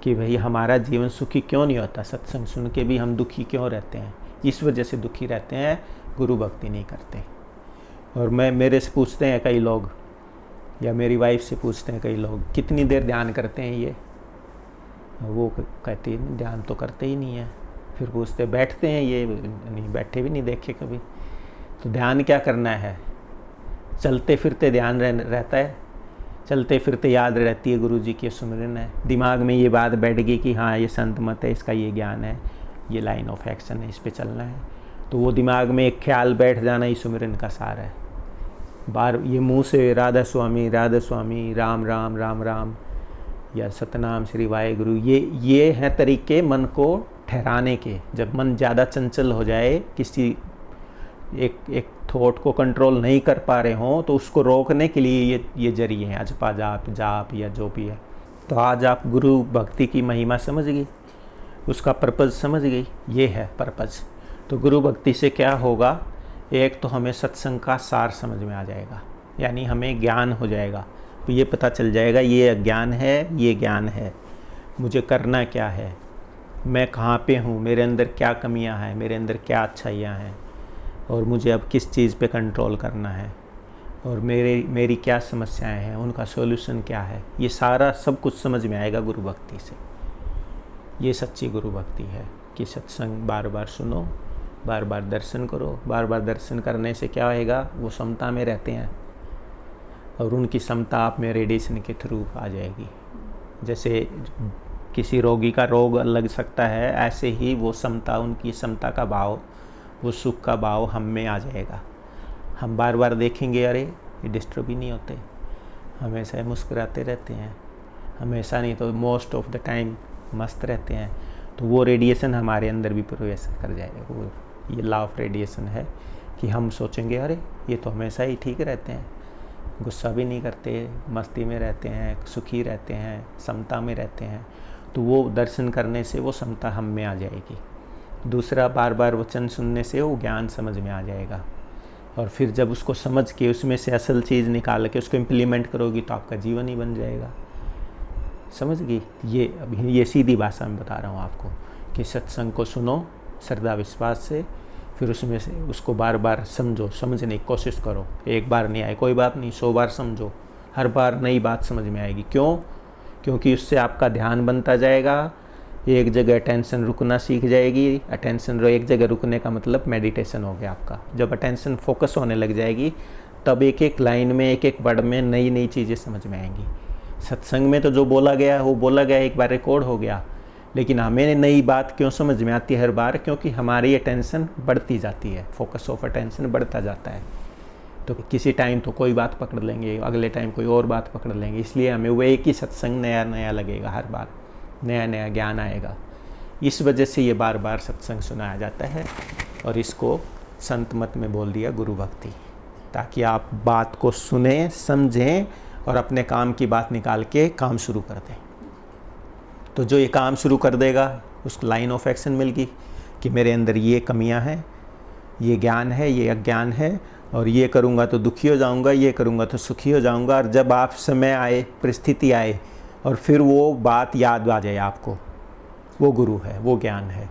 कि भाई हमारा जीवन सुखी क्यों नहीं होता। सत्संग सुन के भी हम दुखी क्यों रहते हैं? इस वजह से दुखी रहते हैं, गुरु भक्ति नहीं करते। और मेरे से पूछते हैं कई लोग, या मेरी वाइफ से पूछते हैं कई लोग, कितनी देर ध्यान करते हैं ये? वो कहती है ध्यान तो करते ही नहीं है। फिर पूछते बैठते हैं ये? नहीं, बैठे भी नहीं देखे कभी। तो ध्यान क्या करना है? चलते फिरते ध्यान रहता है, चलते फिरते याद रहती है गुरु जी की सुमिरन है, दिमाग में ये बात बैठ गई कि हाँ ये संत मत है, इसका ये ज्ञान है, ये लाइन ऑफ एक्शन है, इस पे चलना है। तो वो दिमाग में एक ख्याल बैठ जाना ही सुमिरन का सार है। बार ये मुंह से राधा स्वामी राम राम राम राम या सतनाम श्री वाहेगुरु, ये हैं तरीके मन को ठहराने के। जब मन ज़्यादा चंचल हो जाए, किसी एक थॉट को कंट्रोल नहीं कर पा रहे हों, तो उसको रोकने के लिए ये जरिए हैं, अजपा जाप या जो भी है। तो आज आप गुरु भक्ति की महिमा समझ गई, उसका पर्पज़ समझ गई, ये है पर्पज़। तो गुरु भक्ति से क्या होगा? एक तो हमें सत्संग का सार समझ में आ जाएगा, यानी हमें ज्ञान हो जाएगा। तो ये पता चल जाएगा ये अज्ञान है, ये ज्ञान है, मुझे करना क्या है, मैं कहाँ पे हूँ, मेरे अंदर क्या कमियाँ हैं, मेरे अंदर क्या अच्छाइयाँ हैं, और मुझे अब किस चीज़ पे कंट्रोल करना है, और मेरी क्या समस्याएं हैं, उनका सॉल्यूशन क्या है। ये सारा सब कुछ समझ में आएगा गुरु भक्ति से। ये सच्ची गुरु भक्ति है कि सत्संग बार बार सुनो, बार बार दर्शन करो। बार बार दर्शन करने से क्या होएगा? वो समता में रहते हैं और उनकी समता आप में रेडिएशन के थ्रू आ जाएगी। जैसे किसी रोगी का रोग लग सकता है, ऐसे ही वो समता, उनकी समता का भाव, वो सुख का भाव हम में आ जाएगा। हम बार बार देखेंगे अरे ये डिस्टर्ब ही नहीं होते, हमेशा मुस्कुराते रहते हैं, हमेशा नहीं तो मोस्ट ऑफ द टाइम मस्त रहते हैं। तो वो रेडिएशन हमारे अंदर भी प्रवेश कर जाएगा। वो ये लॉ ऑफ रेडिएशन है कि हम सोचेंगे अरे ये तो हमेशा ही ठीक रहते हैं, गुस्सा भी नहीं करते, मस्ती में रहते हैं, सुखी रहते हैं, समता में रहते हैं। तो वो दर्शन करने से वो समता हम में आ जाएगी। दूसरा, बार बार वचन सुनने से वो ज्ञान समझ में आ जाएगा। और फिर जब उसको समझ के उसमें से असल चीज़ निकाल के उसको इम्प्लीमेंट करोगी तो आपका जीवन ही बन जाएगा। समझ गई? ये अभी ये सीधी भाषा में बता रहा हूँ आपको कि सत्संग को सुनो श्रद्धा विश्वास से, फिर उसमें से उसको बार बार समझो, समझने की कोशिश करो। एक बार नहीं आए कोई बात नहीं, 100 बार समझो, हर बार नई बात समझ में आएगी। क्यों? क्योंकि उससे आपका ध्यान बनता जाएगा, एक जगह अटेंशन रुकना सीख जाएगी। अटेंशन एक जगह रुकने का मतलब मेडिटेशन हो गया आपका। जब अटेंशन फोकस होने लग जाएगी तब एक एक लाइन में, एक एक वर्ड में नई नई चीज़ें समझ में आएंगी। सत्संग में तो जो बोला गया वो बोला गया, एक बार रिकॉर्ड हो गया, लेकिन हमें नई बात क्यों समझ में आती है हर बार? क्योंकि हमारी अटेंशन बढ़ती जाती है, फोकस ऑफ अटेंशन बढ़ता जाता है। तो किसी टाइम तो कोई बात पकड़ लेंगे, अगले टाइम कोई और बात पकड़ लेंगे, इसलिए हमें वो एक ही सत्संग नया नया लगेगा, हर बार नया नया ज्ञान आएगा। इस वजह से ये बार बार सत्संग सुनाया जाता है और इसको संत मत में बोल दिया गुरु भक्ति, ताकि आप बात को सुने, समझें और अपने काम की बात निकाल के काम शुरू कर दें। तो जो ये काम शुरू कर देगा उसको लाइन ऑफ एक्शन मिल गई कि मेरे अंदर ये कमियां हैं, ये ज्ञान है, ये अज्ञान है, और ये करूँगा तो दुखी हो जाऊँगा, ये करूँगा तो सुखी हो जाऊँगा। और जब आप समय आए, परिस्थिति आए और फिर वो बात याद आ जाए आपको, वो गुरु है, वो ज्ञान है।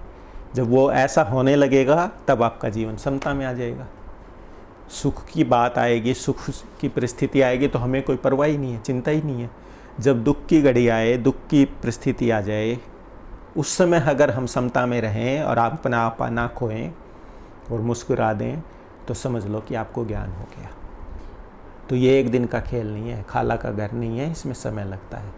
जब वो ऐसा होने लगेगा तब आपका जीवन समता में आ जाएगा। सुख की बात आएगी, सुख की परिस्थिति आएगी तो हमें कोई परवाह ही नहीं है, चिंता ही नहीं है। जब दुख की घड़ी आए, दुख की परिस्थिति आ जाए, उस समय अगर हम समता में रहें और आप अपना आपा ना खोएं और मुस्कुरा दें तो समझ लो कि आपको ज्ञान हो गया। तो ये एक दिन का खेल नहीं है, खाला का घर नहीं है, इसमें समय लगता है।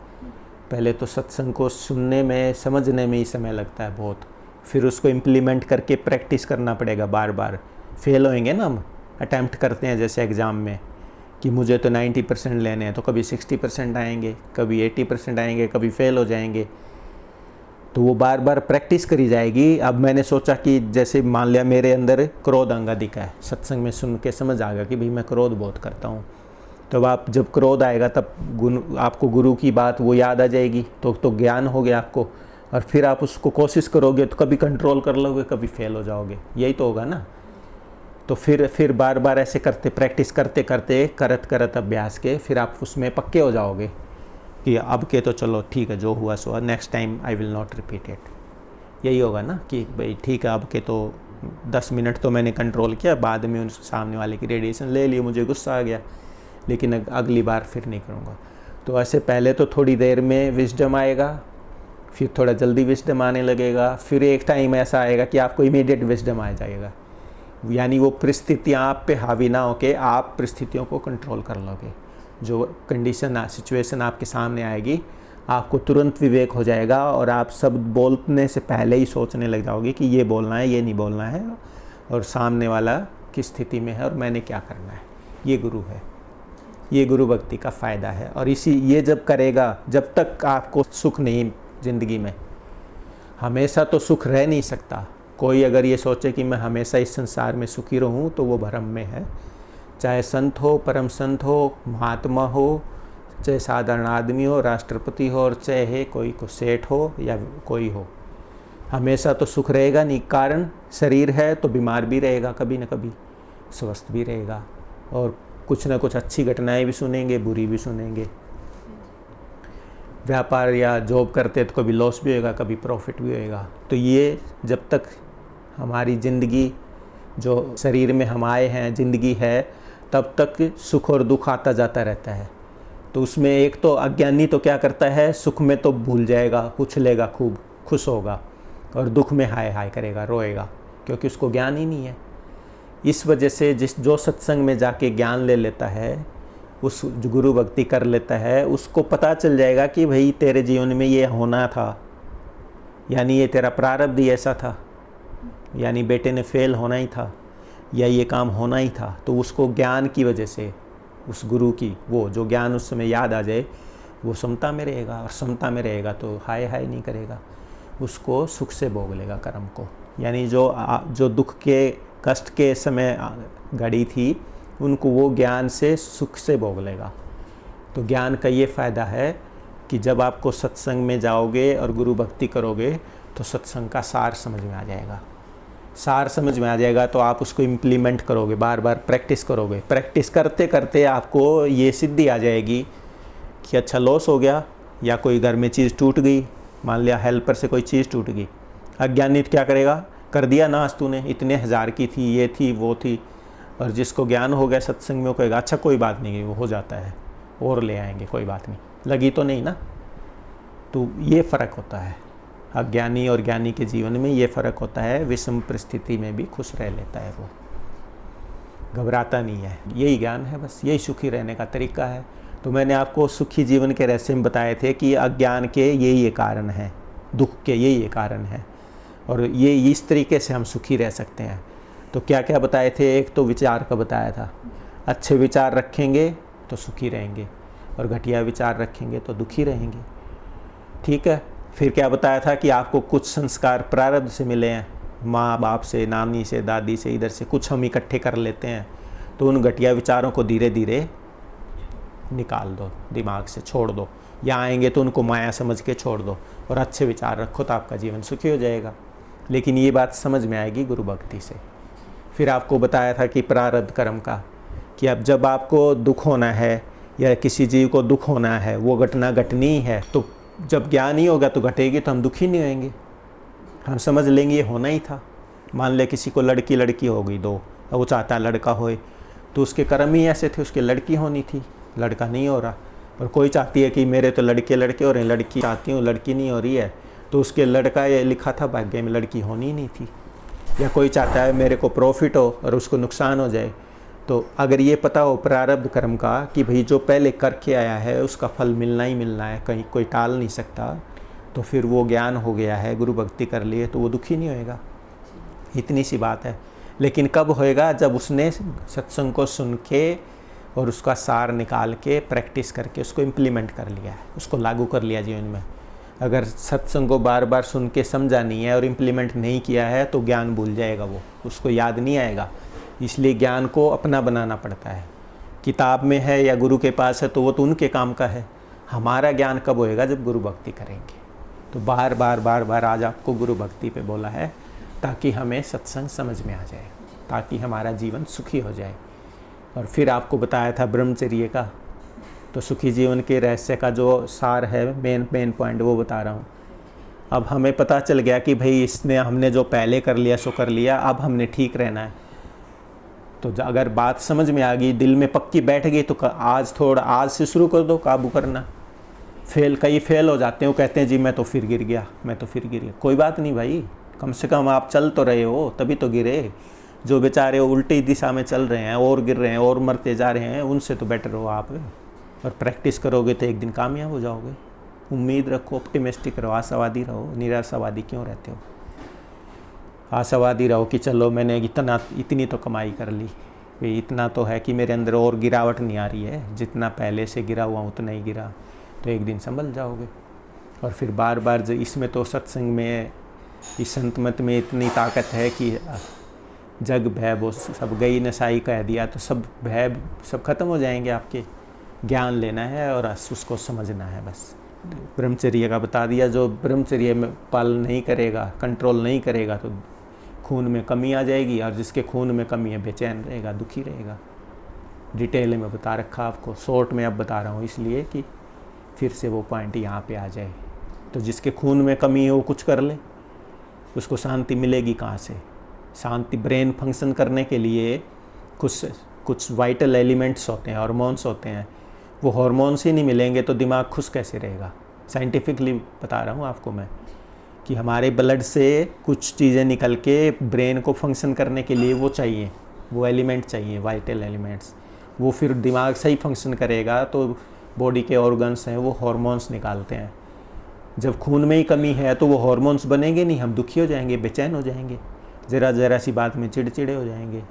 पहले तो सत्संग को सुनने में, समझने में ही समय लगता है बहुत, फिर उसको इम्प्लीमेंट करके प्रैक्टिस करना पड़ेगा बार बार। फेल होएंगे ना, हम अटैम्प्ट करते हैं जैसे एग्ज़ाम में कि मुझे तो 90% लेने हैं, तो कभी 60% आएंगे, कभी 80% आएंगे, कभी फेल हो जाएंगे। तो वो बार बार प्रैक्टिस करी जाएगी। अब मैंने सोचा कि जैसे मान लिया मेरे अंदर क्रोध अंग अधिक है, सत्संग में सुन के समझ आ गया कि भाई मैं क्रोध बहुत करता हूँ। तो आप जब क्रोध आएगा तब आपको गुरु की बात वो याद आ जाएगी, तो ज्ञान हो गया आपको। और फिर आप उसको कोशिश करोगे तो कभी कंट्रोल कर लोगे, कभी फेल हो जाओगे, यही तो होगा ना। तो फिर बार बार ऐसे करते, प्रैक्टिस करते करते, करत अभ्यास के, फिर आप उसमें पक्के हो जाओगे कि अब के तो चलो ठीक है, जो हुआ सो, next time I will not repeat it. यही होगा ना कि भाई ठीक है, अब के तो 10 मिनट तो मैंने कंट्रोल किया, बाद में उस सामने वाले की रेडिएशन ले ली, मुझे गुस्सा आ गया, लेकिन अगली बार फिर नहीं करूँगा। तो ऐसे पहले तो थोड़ी देर में विजडम आएगा, फिर थोड़ा जल्दी विजडम आने लगेगा, फिर एक टाइम ऐसा आएगा कि आपको इमीडिएट विजडम आ जाएगा। यानी वो परिस्थितियाँ आप पे हावी ना होके आप परिस्थितियों को कंट्रोल कर लोगे। जो कंडीशन, सिचुएशन आपके सामने आएगी, आपको तुरंत विवेक हो जाएगा और आप सब बोलने से पहले ही सोचने लग जाओगे कि ये बोलना है, ये नहीं बोलना है, और सामने वाला किस स्थिति में है और मैंने क्या करना है। ये गुरु है, ये गुरु भक्ति का फ़ायदा है। और ये जब करेगा, जब तक आपको सुख नहीं, ज़िंदगी में हमेशा तो सुख रह नहीं सकता। कोई अगर ये सोचे कि मैं हमेशा इस संसार में सुखी रहूं तो वो भ्रम में है। चाहे संत हो, परम संत हो, महात्मा हो, चाहे साधारण आदमी हो, राष्ट्रपति हो, और चाहे कोई सेठ हो या कोई हो, हमेशा तो सुख रहेगा नहीं। कारण शरीर है तो बीमार भी रहेगा, कभी न कभी स्वस्थ भी रहेगा, और कुछ न कुछ अच्छी घटनाएं भी सुनेंगे, बुरी भी सुनेंगे। व्यापार या जॉब करते तो कभी लॉस भी होगा, कभी प्रॉफिट भी होएगा। तो ये जब तक हमारी ज़िंदगी, जो शरीर में हम आए हैं, ज़िंदगी है, तब तक सुख और दुख आता जाता रहता है। तो उसमें एक तो अज्ञानी तो क्या करता है, सुख में तो भूल जाएगा, उछलेगा, खूब खुश होगा, और दुख में हाय हाय करेगा, रोएगा, क्योंकि उसको ज्ञान ही नहीं है। इस वजह से जो सत्संग में जाके ज्ञान ले लेता है, उस गुरु भक्ति कर लेता है, उसको पता चल जाएगा कि भाई तेरे जीवन में ये होना था, यानी ये तेरा प्रारब्ध ही ऐसा था, यानी बेटे ने फेल होना ही था, या ये काम होना ही था। तो उसको ज्ञान की वजह से, उस गुरु की वो जो ज्ञान उस समय याद आ जाए, वो समता में रहेगा, और समता में रहेगा तो हाय हाय नहीं करेगा, उसको सुख से भोग लेगा कर्म को। यानी जो दुख के, कष्ट के समय घड़ी थी, उनको वो ज्ञान से सुख से भोग लेगा। तो ज्ञान का ये फ़ायदा है कि जब आपको सत्संग में जाओगे और गुरु भक्ति करोगे तो सत्संग का सार समझ में आ जाएगा। सार समझ में आ जाएगा तो आप उसको इम्प्लीमेंट करोगे, बार बार प्रैक्टिस करोगे। प्रैक्टिस करते करते आपको ये सिद्धि आ जाएगी कि अच्छा लॉस हो गया, या कोई घर में चीज़ टूट गई, मान लिया हेल्पर से कोई चीज़ टूट गई, अज्ञानी क्या करेगा, कर दिया ना, आज तूने इतने हज़ार की थी, ये थी, वो थी। और जिसको ज्ञान हो गया सत्संग में, वो कहेगा अच्छा कोई बात नहीं, वो हो जाता है, और ले आएंगे, कोई बात नहीं, लगी तो नहीं ना। तो ये फ़र्क होता है अज्ञानी और ज्ञानी के जीवन में, ये फ़र्क होता है। विषम परिस्थिति में भी खुश रह लेता है, वो घबराता नहीं है। यही ज्ञान है, बस यही सुखी रहने का तरीका है। तो मैंने आपको सुखी जीवन के रहस्य में बताए थे कि अज्ञान के यही कारण हैं, दुख के यही कारण हैं, और ये इस तरीके से हम सुखी रह सकते हैं। तो क्या क्या बताए थे? एक तो विचार का बताया था, अच्छे विचार रखेंगे तो सुखी रहेंगे, और घटिया विचार रखेंगे तो दुखी रहेंगे। ठीक है। फिर क्या बताया था कि आपको कुछ संस्कार प्रारब्ध से मिले हैं, माँ बाप से, नानी से, दादी से, इधर से कुछ हम इकट्ठे कर लेते हैं। तो उन घटिया विचारों को धीरे धीरे निकाल दो, दिमाग से छोड़ दो, या आएंगे तो उनको माया समझ के छोड़ दो, और अच्छे विचार रखो तो आपका जीवन सुखी हो जाएगा। लेकिन ये बात समझ में आएगी गुरु भक्ति से। फिर आपको बताया था कि प्रारब्ध कर्म का, कि अब जब आपको दुख होना है या किसी जीव को दुख होना है, वो घटना घटनी है, तो जब ज्ञान ही होगा तो घटेगी, तो हम दुखी नहीं होंगे, हम समझ लेंगे ये होना ही था। मान ले किसी को लड़की हो गई दो, अब वो चाहता लड़का होए, तो उसके कर्म ही ऐसे थे, उसकी लड़की होनी थी, लड़का नहीं हो रहा। और कोई चाहती है कि मेरे तो लड़के हो रहे हैं, लड़की चाहती हूँ, लड़की नहीं हो रही है, तो उसके लड़का ये लिखा था भाग्य में, लड़की होनी नहीं थी। या कोई चाहता है मेरे को प्रॉफिट हो और उसको नुकसान हो जाए, तो अगर ये पता हो प्रारब्ध कर्म का कि भाई जो पहले करके आया है उसका फल मिलना ही मिलना है, कहीं कोई टाल नहीं सकता, तो फिर वो ज्ञान हो गया है, गुरु भक्ति कर लिए, तो वो दुखी नहीं होएगा। इतनी सी बात है। लेकिन कब होएगा? जब उसने सत्संग को सुन के और उसका सार निकाल के प्रैक्टिस करके उसको इम्प्लीमेंट कर लिया है, उसको लागू कर लिया जीवन में। अगर सत्संग को बार बार सुन के समझा नहीं है और इम्प्लीमेंट नहीं किया है तो ज्ञान भूल जाएगा, वो उसको याद नहीं आएगा। इसलिए ज्ञान को अपना बनाना पड़ता है। किताब में है या गुरु के पास है तो वो तो उनके काम का है। हमारा ज्ञान कब होएगा? जब गुरु भक्ति करेंगे। तो बार बार आज आपको गुरु भक्ति पे बोला है ताकि हमें सत्संग समझ में आ जाए, ताकि हमारा जीवन सुखी हो जाए। और फिर आपको बताया था ब्रह्मचर्य का, तो सुखी जीवन के रहस्य का जो सार है, मेन पॉइंट वो बता रहा हूँ। अब हमें पता चल गया कि भाई इसने हमने जो पहले कर लिया सो कर लिया, अब हमने ठीक रहना है। तो अगर बात समझ में आ गई, दिल में पक्की बैठ गई, तो आज से शुरू कर दो काबू करना। कई फेल हो जाते हैं, वो कहते हैं जी मैं तो फिर गिर गया। कोई बात नहीं भाई, कम से कम आप चल तो रहे हो, तभी तो गिरे। जो बेचारे उल्टी दिशा में चल रहे हैं और गिर रहे हैं और मरते जा रहे हैं, उनसे तो बेटर हो आप। और प्रैक्टिस करोगे तो एक दिन कामयाब हो जाओगे। उम्मीद रखो, ऑप्टिमिस्टिक रहो, आशावादी रहो। निराशावादी क्यों रहते हो? आशावादी रहो कि चलो मैंने इतनी तो कमाई कर ली, भाई इतना तो है कि मेरे अंदर और गिरावट नहीं आ रही है, जितना पहले से गिरा हुआ उतना ही गिरा, तो एक दिन संभल जाओगे। और फिर बार बार इसमें तो सत्संग में, इस संत मत में इतनी ताकत है कि जग भय वो सब गई नसाई कह दिया, तो सब भय सब खत्म हो जाएंगे आपके। ज्ञान लेना है और उसको समझना है बस। ब्रह्मचर्य का बता दिया, जो ब्रह्मचर्य में पालन नहीं करेगा, कंट्रोल नहीं करेगा, तो खून में कमी आ जाएगी, और जिसके खून में कमी है बेचैन रहेगा, दुखी रहेगा। डिटेल में बता रखा आपको, शॉर्ट में अब बता रहा हूँ इसलिए कि फिर से वो पॉइंट यहाँ पे आ जाए। तो जिसके खून में कमी है वो कुछ कर ले, उसको शांति मिलेगी कहाँ से? शांति ब्रेन फंक्शन करने के लिए कुछ वाइटल एलिमेंट्स होते हैं, हार्मोन्स होते हैं। वो हार्मोन्स ही नहीं मिलेंगे तो दिमाग खुश कैसे रहेगा? साइंटिफिकली बता रहा हूँ आपको मैं कि हमारे ब्लड से कुछ चीज़ें निकल के ब्रेन को फंक्शन करने के लिए वो चाहिए, वो एलिमेंट चाहिए, वाइटल एलिमेंट्स। वो फिर दिमाग सही फंक्शन करेगा तो बॉडी के ऑर्गन्स हैं वो हार्मोन्स निकालते हैं। जब खून में ही कमी है तो वो हार्मोन्स बनेंगे नहीं, हम दुखी हो जाएंगे, बेचैन हो जाएंगे, ज़रा सी बात में चिड़चिड़े हो जाएंगे।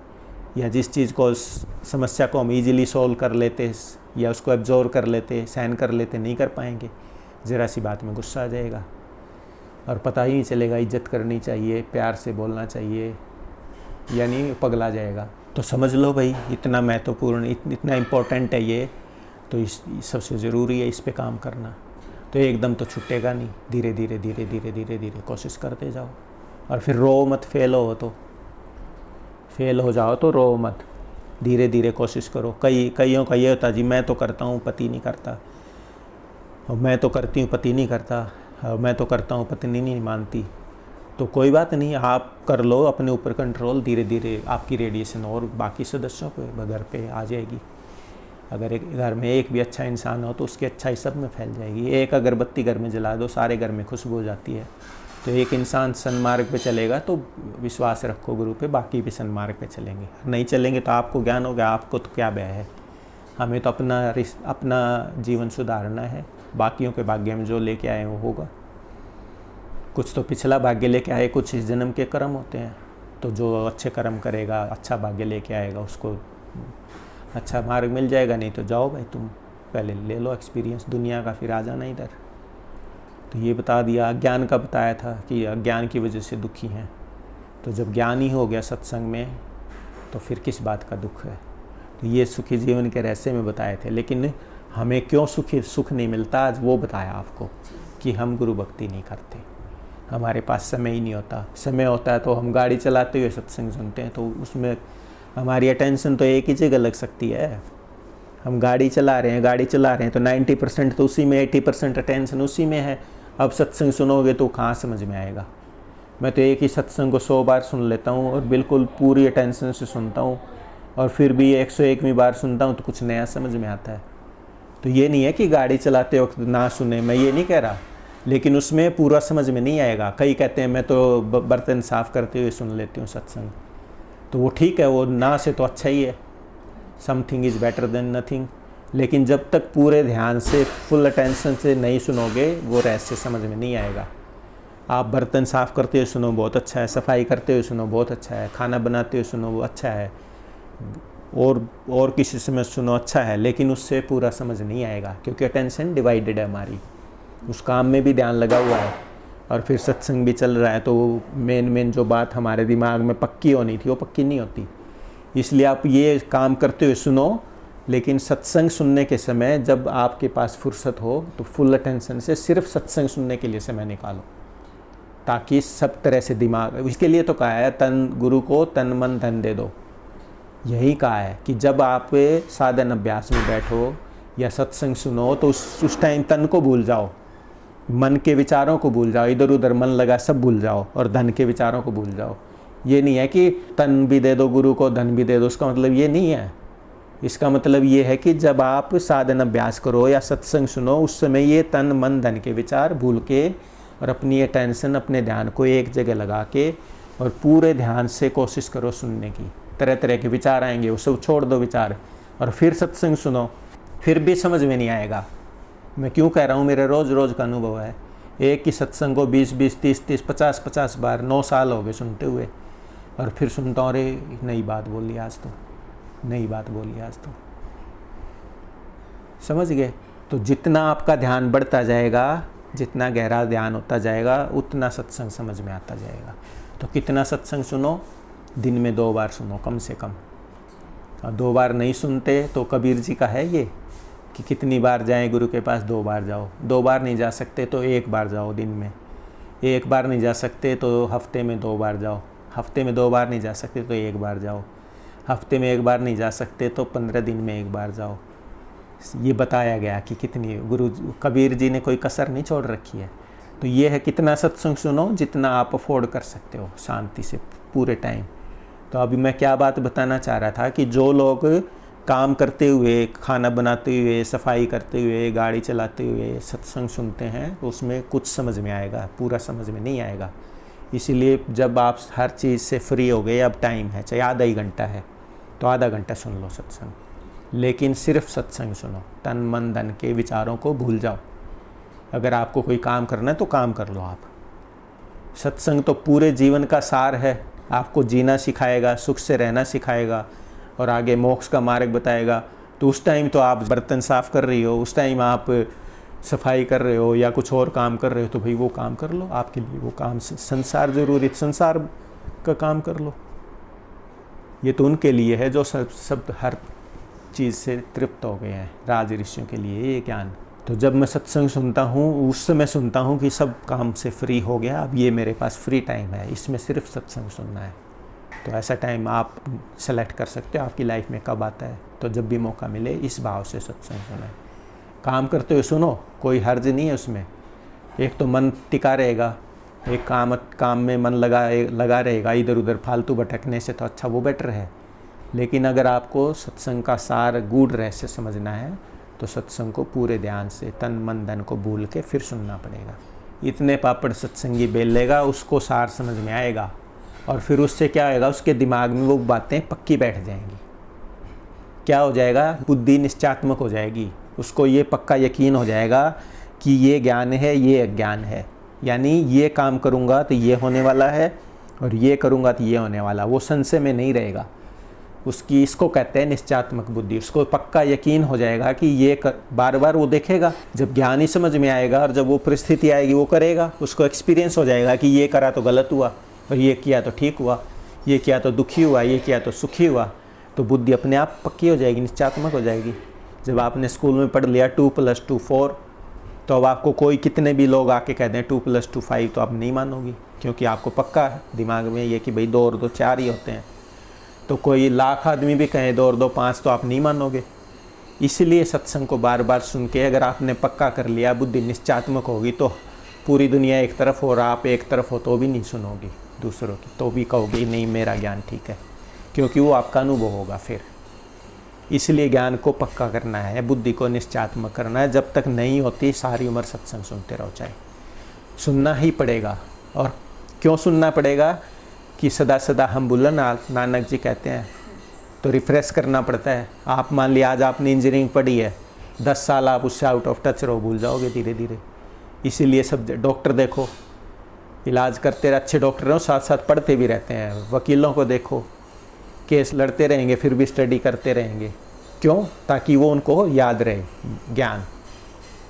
या जिस चीज़ को, समस्या को हम इजीली सॉल्व कर लेते या उसको एब्जॉर्व कर लेते, सहन कर लेते, नहीं कर पाएंगे। ज़रा सी बात में गुस्सा आ जाएगा और पता ही नहीं चलेगा इज्जत करनी चाहिए, प्यार से बोलना चाहिए, यानी पगला जाएगा। तो समझ लो भाई इतना महत्वपूर्ण, इतना इम्पोर्टेंट है ये, तो इस सबसे ज़रूरी है इस पे काम करना। तो एकदम तो छूटेगा नहीं, धीरे धीरे कोशिश करते जाओ। और फिर रो मत, फेल हो जाओ तो रो मत, धीरे धीरे कोशिश करो। कईयों का ये होता जी मैं तो करता हूँ पति नहीं करता, और मैं तो करती हूँ पति नहीं करता, और मैं तो करता हूँ पत्नी नहीं मानती। तो कोई बात नहीं, आप कर लो अपने ऊपर कंट्रोल, धीरे धीरे आपकी रेडिएशन और बाकी सदस्यों पे घर पे आ जाएगी। अगर एक घर में एक भी अच्छा इंसान हो तो उसकी अच्छाई सब में फैल जाएगी। एक अगरबत्ती घर में जला दो, सारे घर में खुशबू हो जाती है। तो एक इंसान सन्मार्ग पे चलेगा तो विश्वास रखो गुरु पे, बाकी भी सन्मार्ग पे चलेंगे। नहीं चलेंगे तो आपको ज्ञान हो गया, आपको तो क्या भय है। हमें तो अपना जीवन सुधारना है, बाकियों के भाग्य में जो लेके आए वो होगा। कुछ तो पिछला भाग्य लेके आए, कुछ इस जन्म के कर्म होते हैं। तो जो अच्छे कर्म करेगा, अच्छा भाग्य लेके आएगा, उसको अच्छा मार्ग मिल जाएगा। नहीं तो जाओ भाई, तुम पहले ले लो एक्सपीरियंस दुनिया का, फिर आ जाना इधर। तो ये बता दिया। अज्ञान का बताया था कि अज्ञान की वजह से दुखी हैं। तो जब ज्ञान ही हो गया सत्संग में तो फिर किस बात का दुख है। तो ये सुखी जीवन के रहस्य में बताए थे। लेकिन हमें क्यों सुख नहीं मिलता, आज वो बताया आपको कि हम गुरु भक्ति नहीं करते, हमारे पास समय ही नहीं होता। समय होता है तो हम गाड़ी चलाते हुए सत्संग सुनते हैं, तो उसमें हमारी अटेंशन तो एक ही जगह लग सकती है। हम गाड़ी चला रहे हैं तो 90% तो उसी में, 80% अटेंशन उसी में है। अब सत्संग सुनोगे तो कहाँ समझ में आएगा। मैं तो एक ही सत्संग को 100 बार सुन लेता हूँ और बिल्कुल पूरी अटेंशन से सुनता हूँ, और फिर भी 101वीं बार सुनता हूँ तो कुछ नया समझ में आता है। तो ये नहीं है कि गाड़ी चलाते वक्त ना सुने, मैं ये नहीं कह रहा, लेकिन उसमें पूरा समझ में नहीं आएगा। कई कहते हैं मैं तो बर्तन साफ़ करते हुए सुन लेती हूँ सत्संग, तो वो ठीक है, वो ना से तो अच्छा ही है। Something is better than nothing. लेकिन जब तक पूरे ध्यान से, फुल अटेंशन से नहीं सुनोगे, वो रहस्य समझ में नहीं आएगा। आप बर्तन साफ़ करते हुए सुनो, बहुत अच्छा है। सफाई करते हुए सुनो, बहुत अच्छा है। खाना बनाते हुए सुनो, वो अच्छा है। और किसी समय सुनो, अच्छा है। लेकिन उससे पूरा समझ नहीं आएगा, क्योंकि अटेंशन डिवाइडेड है हमारी। उस काम में भी ध्यान लगा हुआ है और फिर सत्संग भी चल रहा है। तो मेन जो बात हमारे दिमाग में पक्की होनी थी, वो पक्की नहीं होती। इसलिए आप ये काम करते हुए सुनो, लेकिन सत्संग सुनने के समय जब आपके पास फुर्सत हो तो फुल अटेंशन से सिर्फ सत्संग सुनने के लिए समय निकालो, ताकि सब तरह से दिमाग, इसके लिए तो कहा है तन गुरु को तन मन धन दे दो। यही कहा है कि जब आप साधन अभ्यास में बैठो या सत्संग सुनो तो उस टाइम तन को भूल जाओ, मन के विचारों को भूल जाओ, इधर उधर मन लगा सब भूल जाओ, और धन के विचारों को भूल जाओ। ये नहीं है कि तन भी दे दो गुरु को, धन भी दे दो, उसका मतलब ये नहीं है। इसका मतलब ये है कि जब आप साधन अभ्यास करो या सत्संग सुनो, उस समय ये तन मन धन के विचार भूल के और अपनी अटेंशन, अपने ध्यान को एक जगह लगा के और पूरे ध्यान से कोशिश करो सुनने की। तरह तरह के विचार आएंगे, वो सब छोड़ दो विचार, और फिर सत्संग सुनो। फिर भी समझ में नहीं आएगा। मैं क्यों कह रहा हूँ, मेरे रोज़ का अनुभव है। एक ही सत्संग को 20-20, 30-30, 50-50 बार 9 साल हो गए सुनते हुए, और फिर सुनता हूँ, अरे नई बात बोली आज तो, नई बात बोली आज तो। समझ गए? तो जितना आपका ध्यान बढ़ता जाएगा, जितना गहरा ध्यान होता जाएगा, उतना सत्संग समझ में आता जाएगा। तो कितना सत्संग सुनो, दिन में 2 बार सुनो कम से कम। और 2 बार नहीं सुनते तो कबीर जी का है ये कि कितनी बार जाएं गुरु के पास, 2 बार जाओ। 2 बार नहीं जा सकते तो 1 बार जाओ दिन में। 1 बार नहीं जा सकते तो हफ्ते में 2 बार जाओ। हफ्ते में 2 बार नहीं जा सकते तो 1 बार जाओ। हफ्ते में 1 बार नहीं जा सकते तो 15 दिन में 1 बार जाओ। ये बताया गया कि कितनी, गुरु कबीर जी ने कोई कसर नहीं छोड़ रखी है। तो ये है कितना सत्संग सुनो, जितना आप अफोर्ड कर सकते हो शांति से पूरे टाइम। तो अभी मैं क्या बात बताना चाह रहा था कि जो लोग काम करते हुए, खाना बनाते हुए, सफाई करते हुए, गाड़ी चलाते हुए सत्संग सुनते हैं, तो उसमें कुछ समझ में आएगा, पूरा समझ में नहीं आएगा। इसीलिए जब आप हर चीज़ से फ्री हो गए, अब टाइम है, चाहे आधा ही घंटा है तो आधा घंटा सुन लो सत्संग, लेकिन सिर्फ सत्संग सुनो। तन मन धन के विचारों को भूल जाओ। अगर आपको कोई काम करना है तो काम कर लो आप। सत्संग तो पूरे जीवन का सार है, आपको जीना सिखाएगा, सुख से रहना सिखाएगा और आगे मोक्ष का मार्ग बताएगा। तो उस टाइम तो आप बर्तन साफ़ कर रही हो, उस टाइम आप सफाई कर रहे हो या कुछ और काम कर रहे हो, तो भाई वो काम कर लो, आपके लिए वो काम। संसार जरूरी, संसार का काम कर लो। ये तो उनके लिए है जो सब हर चीज़ से तृप्त हो गए हैं, राज ऋषियों के लिए ये ज्ञान। तो जब मैं सत्संग सुनता हूँ, उस समय सुनता हूँ कि सब काम से फ्री हो गया, अब ये मेरे पास फ्री टाइम है, इसमें सिर्फ सत्संग सुनना है। तो ऐसा टाइम आप सेलेक्ट कर सकते हो आपकी लाइफ में कब आता है। तो जब भी मौका मिले इस भाव से सत्संग सुने। काम करते हुए सुनो, कोई हर्ज नहीं है उसमें। एक तो मन टिका रहेगा, एक काम में मन लगा रहेगा, इधर उधर फालतू भटकने से तो अच्छा वो बेटर है। लेकिन अगर आपको सत्संग का सार गूढ़ रहस्य समझना है तो सत्संग को पूरे ध्यान से तन मन धन को भूल के फिर सुनना पड़ेगा। इतने पापड़ सत्संगी बेल लेगा, उसको सार समझ में आएगा और फिर उससे क्या होएगा, उसके दिमाग में वो बातें पक्की बैठ जाएंगी। क्या हो जाएगा, बुद्धि निश्चयात्मक हो जाएगी। उसको ये पक्का यकीन हो जाएगा कि ये ज्ञान है, ये अज्ञान है, यानी ये काम करूँगा तो ये होने वाला है और ये करूँगा तो ये होने वाला। वो संशय में नहीं रहेगा उसकी। इसको कहते हैं निश्चयात्मक बुद्धि। उसको पक्का यकीन हो जाएगा कि ये बार बार वो देखेगा। जब ज्ञान ही समझ में आएगा और जब वो परिस्थिति आएगी वो करेगा, उसको एक्सपीरियंस हो जाएगा कि ये करा तो गलत हुआ और ये किया तो ठीक हुआ, ये किया तो दुखी हुआ, ये किया तो सुखी हुआ। तो बुद्धि अपने आप पक्की हो जाएगी, निश्चयात्मक हो जाएगी। जब आपने स्कूल में पढ़ लिया 2 + 2 4, तो अब आपको कोई कितने भी लोग आके कहते हैं 2 + 2 5, तो आप नहीं मानोगी, क्योंकि आपको पक्का है दिमाग में ये कि भाई 2 और 2 4 ही होते हैं। तो कोई लाख आदमी भी कहें 2 और 2 5, तो आप नहीं मानोगे। इसलिए सत्संग को बार बार सुन के अगर आपने पक्का कर लिया, बुद्धि निश्चयात्मक होगी, तो पूरी दुनिया एक तरफ हो और आप एक तरफ हो तो भी नहीं सुनोगी दूसरों की, तो भी कहोगे नहीं मेरा ज्ञान ठीक है, क्योंकि वो आपका अनुभव होगा फिर। इसलिए ज्ञान को पक्का करना है, बुद्धि को निश्चयात्मक करना है। जब तक नहीं होती सारी उम्र सत्संग सुनते रहो, चाहे सुनना ही पड़ेगा। और क्यों सुनना पड़ेगा कि सदा सदा हम भूलन, नानक जी कहते हैं, तो रिफ्रेश करना पड़ता है। आप मान लिया आज आपने इंजीनियरिंग पढ़ी है, 10 साल आप उससे आउट ऑफ टच रहो, भूल जाओगे धीरे धीरे। इसीलिए सब डॉक्टर देखो, इलाज करते रहे, अच्छे डॉक्टर हो, साथ साथ पढ़ते भी रहते हैं। वकीलों को देखो, केस लड़ते रहेंगे फिर भी स्टडी करते रहेंगे। क्यों? ताकि वो उनको याद रहे ज्ञान,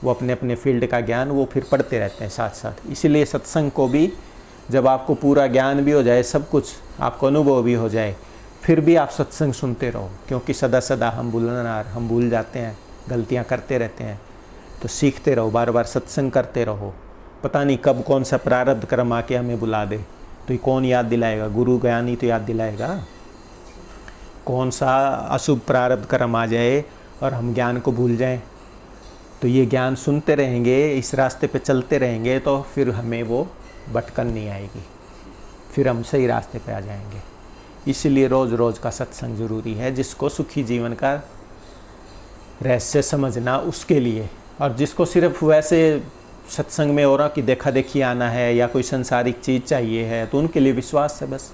वो अपने अपने फील्ड का ज्ञान वो फिर पढ़ते रहते हैं साथ साथ। इसीलिए सत्संग को भी जब आपको पूरा ज्ञान भी हो जाए, सब कुछ आपको अनुभव भी हो जाए, फिर भी आप सत्संग सुनते रहो, क्योंकि सदा सदा हम भूलनहार, हम भूल जाते हैं, गलतियां करते रहते हैं। तो सीखते रहो, बार बार सत्संग करते रहो। पता नहीं कब कौन सा प्रारब्ध कर्म आके हमें बुला दे, तो ये कौन याद दिलाएगा? गुरु ज्ञान ही तो याद दिलाएगा। कौन सा अशुभ प्रारब्ध कर्म आ जाए और हम ज्ञान को भूल जाएं। तो ये ज्ञान सुनते रहेंगे, इस रास्ते पे चलते रहेंगे, तो फिर हमें वो भटकन नहीं आएगी, फिर हम सही रास्ते पे आ जाएंगे। इसलिए रोज़ रोज़ का सत्संग ज़रूरी है। जिसको सुखी जीवन का रहस्य समझना उसके लिए, और जिसको सिर्फ वैसे सत्संग में हो रहा कि देखा देखी आना है या कोई संसारिक चीज़ चाहिए है, तो उनके लिए विश्वास है। बस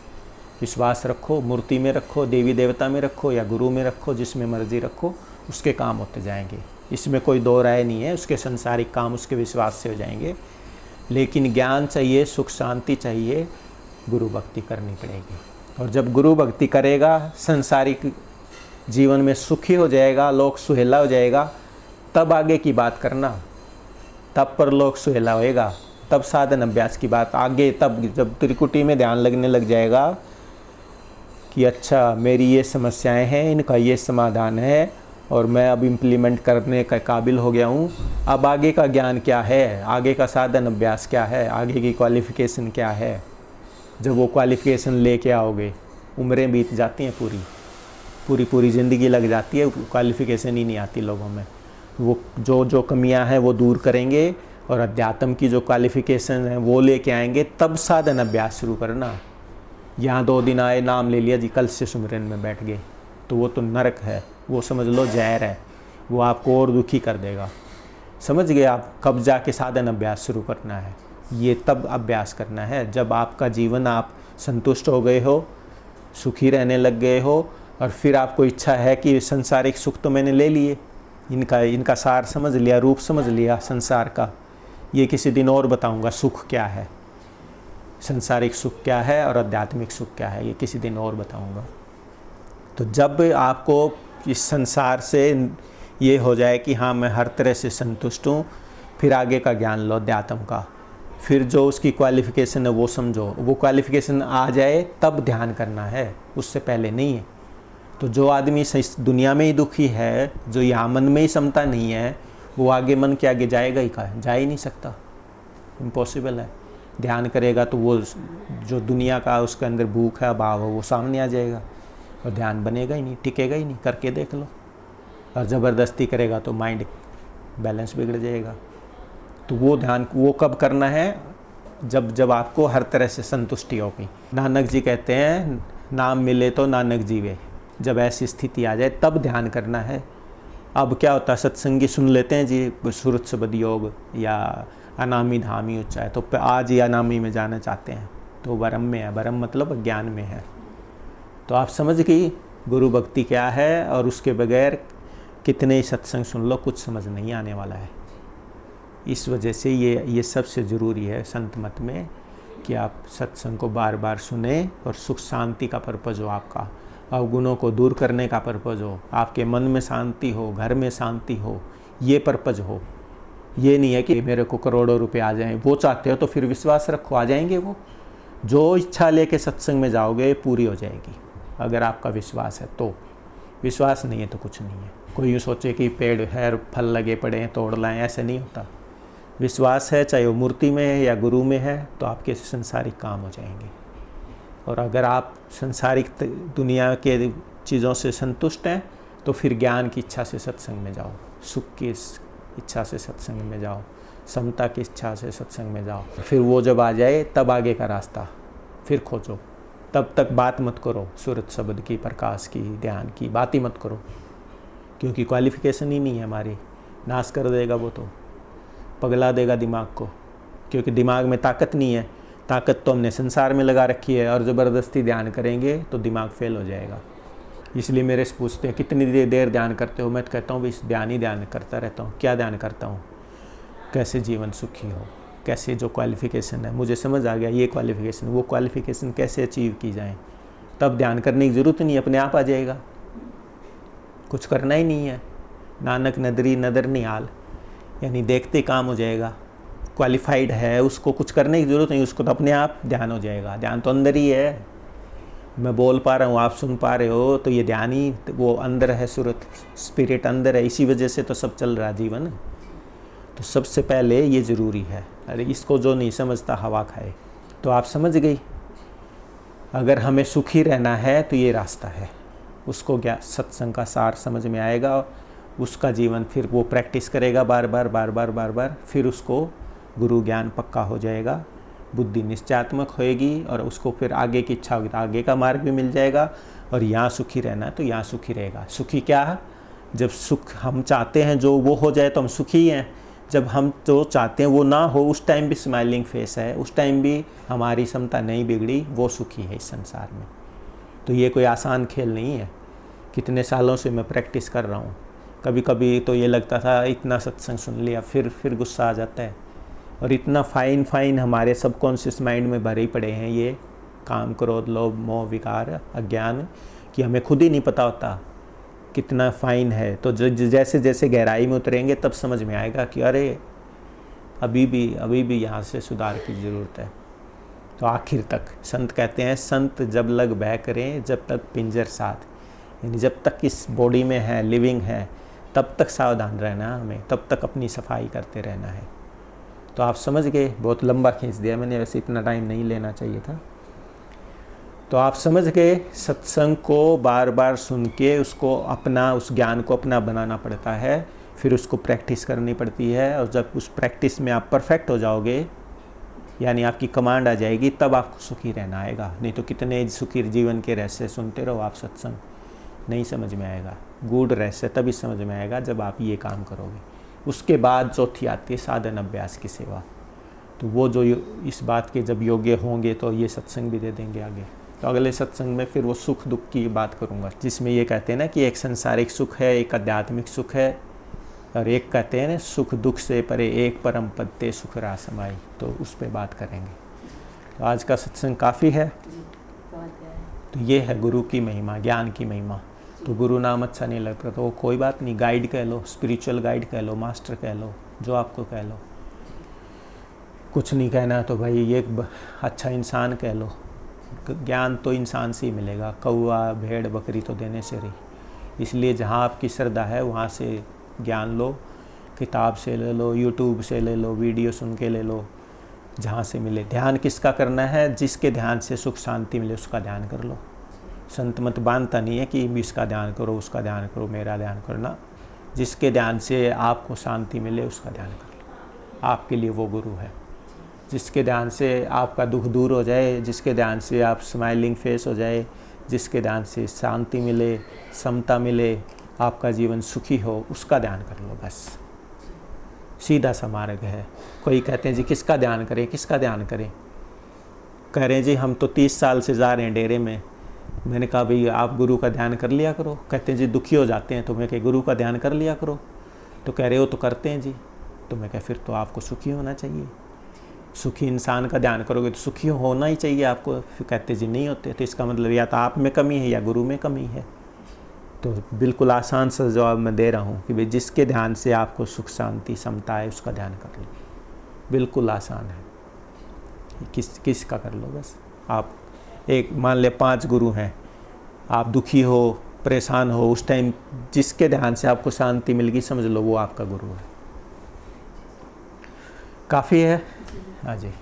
विश्वास रखो, मूर्ति में रखो, देवी देवता में रखो या गुरु में रखो, जिसमें मर्जी रखो, उसके काम होते जाएंगे। इसमें कोई दो राय नहीं है, उसके संसारिक काम उसके विश्वास से हो जाएंगे। लेकिन ज्ञान चाहिए, सुख शांति चाहिए, गुरु भक्ति करनी पड़ेगी। और जब गुरु भक्ति करेगा, संसारिक जीवन में सुखी हो जाएगा, लोक सुहेला हो जाएगा, तब आगे की बात करना, तब परलोक सुहेला होएगा, तब साधन अभ्यास की बात आगे। तब जब त्रिकुटी में ध्यान लगने लग जाएगा कि अच्छा मेरी ये समस्याएं हैं, इनका ये समाधान है और मैं अब इम्प्लीमेंट करने का काबिल हो गया हूँ, अब आगे का ज्ञान क्या है, आगे का साधन अभ्यास क्या है, आगे की क्वालिफ़िकेशन क्या है। जब वो क्वालिफ़िकेशन लेके आओगे, उम्रें बीत जाती हैं, पूरी ज़िंदगी लग जाती है, क्वालिफ़िकेशन ही नहीं आती लोगों में। वो जो कमियां हैं वो दूर करेंगे और अध्यात्म की जो क्वालिफ़िकेशन है वो लेके आएंगे, तब साधन अभ्यास शुरू करना। यहाँ 2 दिन आए, नाम ले लिया जी, कल से सुमिरन में बैठ गए, तो वो तो नरक है, वो समझ लो जहर है, वो आपको और दुखी कर देगा। समझ गए आप? कब जाके साधन अभ्यास शुरू करना है, ये तब अभ्यास करना है जब आपका जीवन आप संतुष्ट हो गए हो, सुखी रहने लग गए हो, और फिर आपको इच्छा है कि संसारिक सुख तो मैंने ले लिए, इनका सार समझ लिया, रूप समझ लिया संसार का, ये किसी दिन और बताऊंगा सुख क्या है, संसारिक सुख क्या है और आध्यात्मिक सुख क्या है, ये किसी दिन और बताऊंगा। तो जब आपको इस संसार से ये हो जाए कि हाँ मैं हर तरह से संतुष्ट हूँ, फिर आगे का ज्ञान लो अध्यात्म का, फिर जो उसकी क्वालिफ़िकेशन है वो समझो, वो क्वालिफ़िकेशन आ जाए तब ध्यान करना है, उससे पहले नहीं है। तो जो आदमी इस दुनिया में ही दुखी है, जो यहाँ मन में ही समता नहीं है, वो आगे मन के आगे जाएगा ही कहाँ? जा ही नहीं सकता, इम्पॉसिबल है। ध्यान करेगा तो वो जो दुनिया का उसके अंदर भूख है, अभाव है, वो सामने आ जाएगा और ध्यान बनेगा ही नहीं, टिकेगा ही नहीं। करके देख लो। और ज़बरदस्ती करेगा तो माइंड बैलेंस बिगड़ जाएगा। तो वो ध्यान वो कब करना है? जब आपको हर तरह से संतुष्टि होगी। नानक जी कहते हैं नाम मिले तो नानक जीवे, जब ऐसी स्थिति आ जाए तब ध्यान करना है। अब क्या होता है, सत्संगी सुन लेते हैं जी सुरत शब्द योग या अनामी धामी उच्चाय, तो आज ये अनामी में जाना चाहते हैं, तो भरम में है, भरम मतलब ज्ञान में है। तो आप समझ गई गुरु भक्ति क्या है, और उसके बगैर कितने ही सत्संग सुन लो कुछ समझ नहीं आने वाला है। इस वजह से ये सबसे ज़रूरी है संत मत में कि आप सत्संग को बार बार सुने और सुख शांति का पर्पज़ हो आपका, अवगुणों को दूर करने का पर्पज़ हो, आपके मन में शांति हो, घर में शांति हो, ये पर्पज़ हो। ये नहीं है कि मेरे को करोड़ों रुपए आ जाएं, वो चाहते हो तो फिर विश्वास रखो आ जाएंगे। वो जो इच्छा लेके सत्संग में जाओगे पूरी हो जाएगी, अगर आपका विश्वास है तो। विश्वास नहीं है तो कुछ नहीं है। कोई यूँ सोचे कि पेड़ है फल लगे पड़े हैं तोड़ लाएं, ऐसे नहीं होता। विश्वास है, चाहे वो मूर्ति में है या गुरु में है, तो आपके संसारिक काम हो जाएंगे। और अगर आप संसारिक दुनिया के चीज़ों से संतुष्ट हैं तो फिर ज्ञान की इच्छा से सत्संग में जाओ, सुख की इच्छा से सत्संग में जाओ, समता की इच्छा से सत्संग में जाओ। फिर वो जब आ जाए तब आगे का रास्ता फिर खोजो। तब तक बात मत करो सूरत शब्द की, प्रकाश की, ध्यान की बात ही मत करो, क्योंकि क्वालिफिकेशन ही नहीं है हमारी। नाश कर देगा वो, तो पगला देगा दिमाग को, क्योंकि दिमाग में ताकत नहीं है। ताकत तो हमने संसार में लगा रखी है, और ज़बरदस्ती ध्यान करेंगे तो दिमाग फेल हो जाएगा। इसलिए मेरे से पूछते हैं कितनी देर ध्यान करते हो, मैं तो कहता हूँ भाई ध्यान ही ध्यान करता रहता हूँ। क्या ध्यान करता हूँ? कैसे जीवन सुखी हो, कैसे जो क्वालिफ़िकेशन है मुझे समझ आ गया, ये क्वालिफ़िकेशन, वो क्वालिफ़िकेशन कैसे अचीव की जाए। तब ध्यान करने की ज़रूरत नहीं, अपने आप आ जाएगा। कुछ करना ही नहीं है। नानक नदरी नदर निहाल, यानी देखते काम हो जाएगा। क्वालिफाइड है, उसको कुछ करने की ज़रूरत नहीं, उसको तो अपने आप ध्यान हो जाएगा। ध्यान तो अंदर ही है। मैं बोल पा रहा हूँ, आप सुन पा रहे हो, तो ये ध्यान ही वो अंदर है, सूरत स्पिरिट अंदर है। इसी वजह से तो सब चल रहा जीवन। तो सबसे पहले ये ज़रूरी है। अरे इसको जो नहीं समझता हवा खाए। तो आप समझ गई, अगर हमें सुखी रहना है तो ये रास्ता है। उसको क्या सत्संग का सार समझ में आएगा, उसका जीवन फिर वो प्रैक्टिस करेगा बार बार, फिर उसको गुरु ज्ञान पक्का हो जाएगा, बुद्धि निश्चयात्मक होएगी, और उसको फिर आगे की इच्छा होगी तो आगे का मार्ग भी मिल जाएगा। और यहाँ सुखी रहना है तो यहाँ सुखी रहेगा। सुखी क्या है? जब सुख हम चाहते हैं जो वो हो जाए तो हम सुखी हैं। जब हम जो चाहते हैं वो ना हो, उस टाइम भी स्माइलिंग फेस है, उस टाइम भी हमारी क्षमता नहीं बिगड़ी, वो सुखी है इस संसार में। तो ये कोई आसान खेल नहीं है। कितने सालों से मैं प्रैक्टिस कर रहा हूँ। कभी कभी तो ये लगता था इतना सत्संग सुन लिया, फिर गुस्सा आ जाता है। और इतना फाइन हमारे सबकॉन्शियस माइंड में भरे ही पड़े हैं ये काम, क्रोध, लोभ, मोह, विकार, अज्ञान, कि हमें खुद ही नहीं पता होता कितना फाइन है। तो जैसे जैसे गहराई में उतरेंगे तब समझ में आएगा कि अरे अभी भी यहाँ से सुधार की ज़रूरत है। तो आखिर तक संत कहते हैं, संत जब लग बह करें जब तक पिंजर साथ, यानी जब तक इस बॉडी में है, लिविंग है, तब तक सावधान रहना हमें, तब तक अपनी सफाई करते रहना है। तो आप समझ गए, बहुत लंबा खींच दिया मैंने, वैसे इतना टाइम नहीं लेना चाहिए था। तो आप समझ गए, सत्संग को बार बार सुन के उसको अपना, उस ज्ञान को अपना बनाना पड़ता है, फिर उसको प्रैक्टिस करनी पड़ती है। और जब उस प्रैक्टिस में आप परफेक्ट हो जाओगे, यानी आपकी कमांड आ जाएगी, तब आपको सुखी रहना आएगा। नहीं तो कितने सुखी जीवन के रहस्य सुनते रहो आप, सत्संग नहीं समझ में आएगा। गूढ़ रहस्य तभी समझ में आएगा जब आप ये काम करोगे। उसके बाद चौथी आती है साधन अभ्यास की सेवा। तो वो जो इस बात के जब योग्य होंगे तो ये सत्संग भी दे देंगे आगे। तो अगले सत्संग में फिर वो सुख दुख की बात करूँगा, जिसमें ये कहते हैं ना कि एक संसारिक सुख है, एक आध्यात्मिक सुख है, और एक कहते हैं ना सुख दुख से परे एक परम पद ते सुख रासमाई। तो उस पर बात करेंगे। तो आज का सत्संग काफ़ी है। तो ये है गुरु की महिमा, ज्ञान की महिमा। तो गुरु नाम अच्छा नहीं लगता तो कोई बात नहीं, गाइड कह लो, स्पिरिचुअल गाइड कह लो, मास्टर कह लो, जो आपको कह लो। कुछ नहीं कहना तो भाई ये अच्छा इंसान कह लो। ज्ञान तो इंसान से ही मिलेगा, कौवा भेड़ बकरी तो देने से रही। इसलिए जहाँ आपकी श्रद्धा है वहाँ से ज्ञान लो, किताब से ले लो, यूट्यूब से ले लो, वीडियो सुन के ले लो, जहाँ से मिले। ध्यान किसका करना है? जिसके ध्यान से सुख शांति मिले उसका ध्यान कर लो। संत मत बांधता नहीं है कि इसका ध्यान करो, उसका ध्यान करो, मेरा ध्यान करना। जिसके ध्यान से आपको शांति मिले उसका ध्यान कर लो, आपके लिए वो गुरु है। जिसके ध्यान से आपका दुख दूर हो जाए, जिसके ध्यान से आप स्माइलिंग फेस हो जाए, जिसके ध्यान से शांति मिले, समता मिले, आपका जीवन सुखी हो, उसका ध्यान कर लो बस। सीधा सा मार्ग है। कोई कहते हैं जी किसका ध्यान करें, किसका ध्यान करें। कह रहे हैं जी हम तो 30 साल से जा रहे हैं डेरे में। मैंने कहा भाई आप गुरु का ध्यान कर लिया करो। कहते हैं जी दुखी हो जाते हैं। तो मैं कहा गुरु का ध्यान कर लिया करो। तो कह रहे हो तो करते हैं जी। तो मैं कहा फिर तो आपको सुखी होना चाहिए। सुखी इंसान का ध्यान करोगे तो सुखी होना ही चाहिए आपको। फिर कहते जी नहीं होते। तो इसका मतलब या तो आप में कमी है या गुरु में कमी है। तो बिल्कुल आसान सा जवाब मैं दे रहा हूँ कि भाई जिसके ध्यान से आपको सुख शांति समता है उसका ध्यान कर लो। बिल्कुल आसान है। किस का कर लो बस। आप एक मान ले 5 गुरु हैं, आप दुखी हो, परेशान हो, उस टाइम जिसके ध्यान से आपको शांति मिल गई समझ लो वो आपका गुरु है। काफ़ी है। हाँ जी।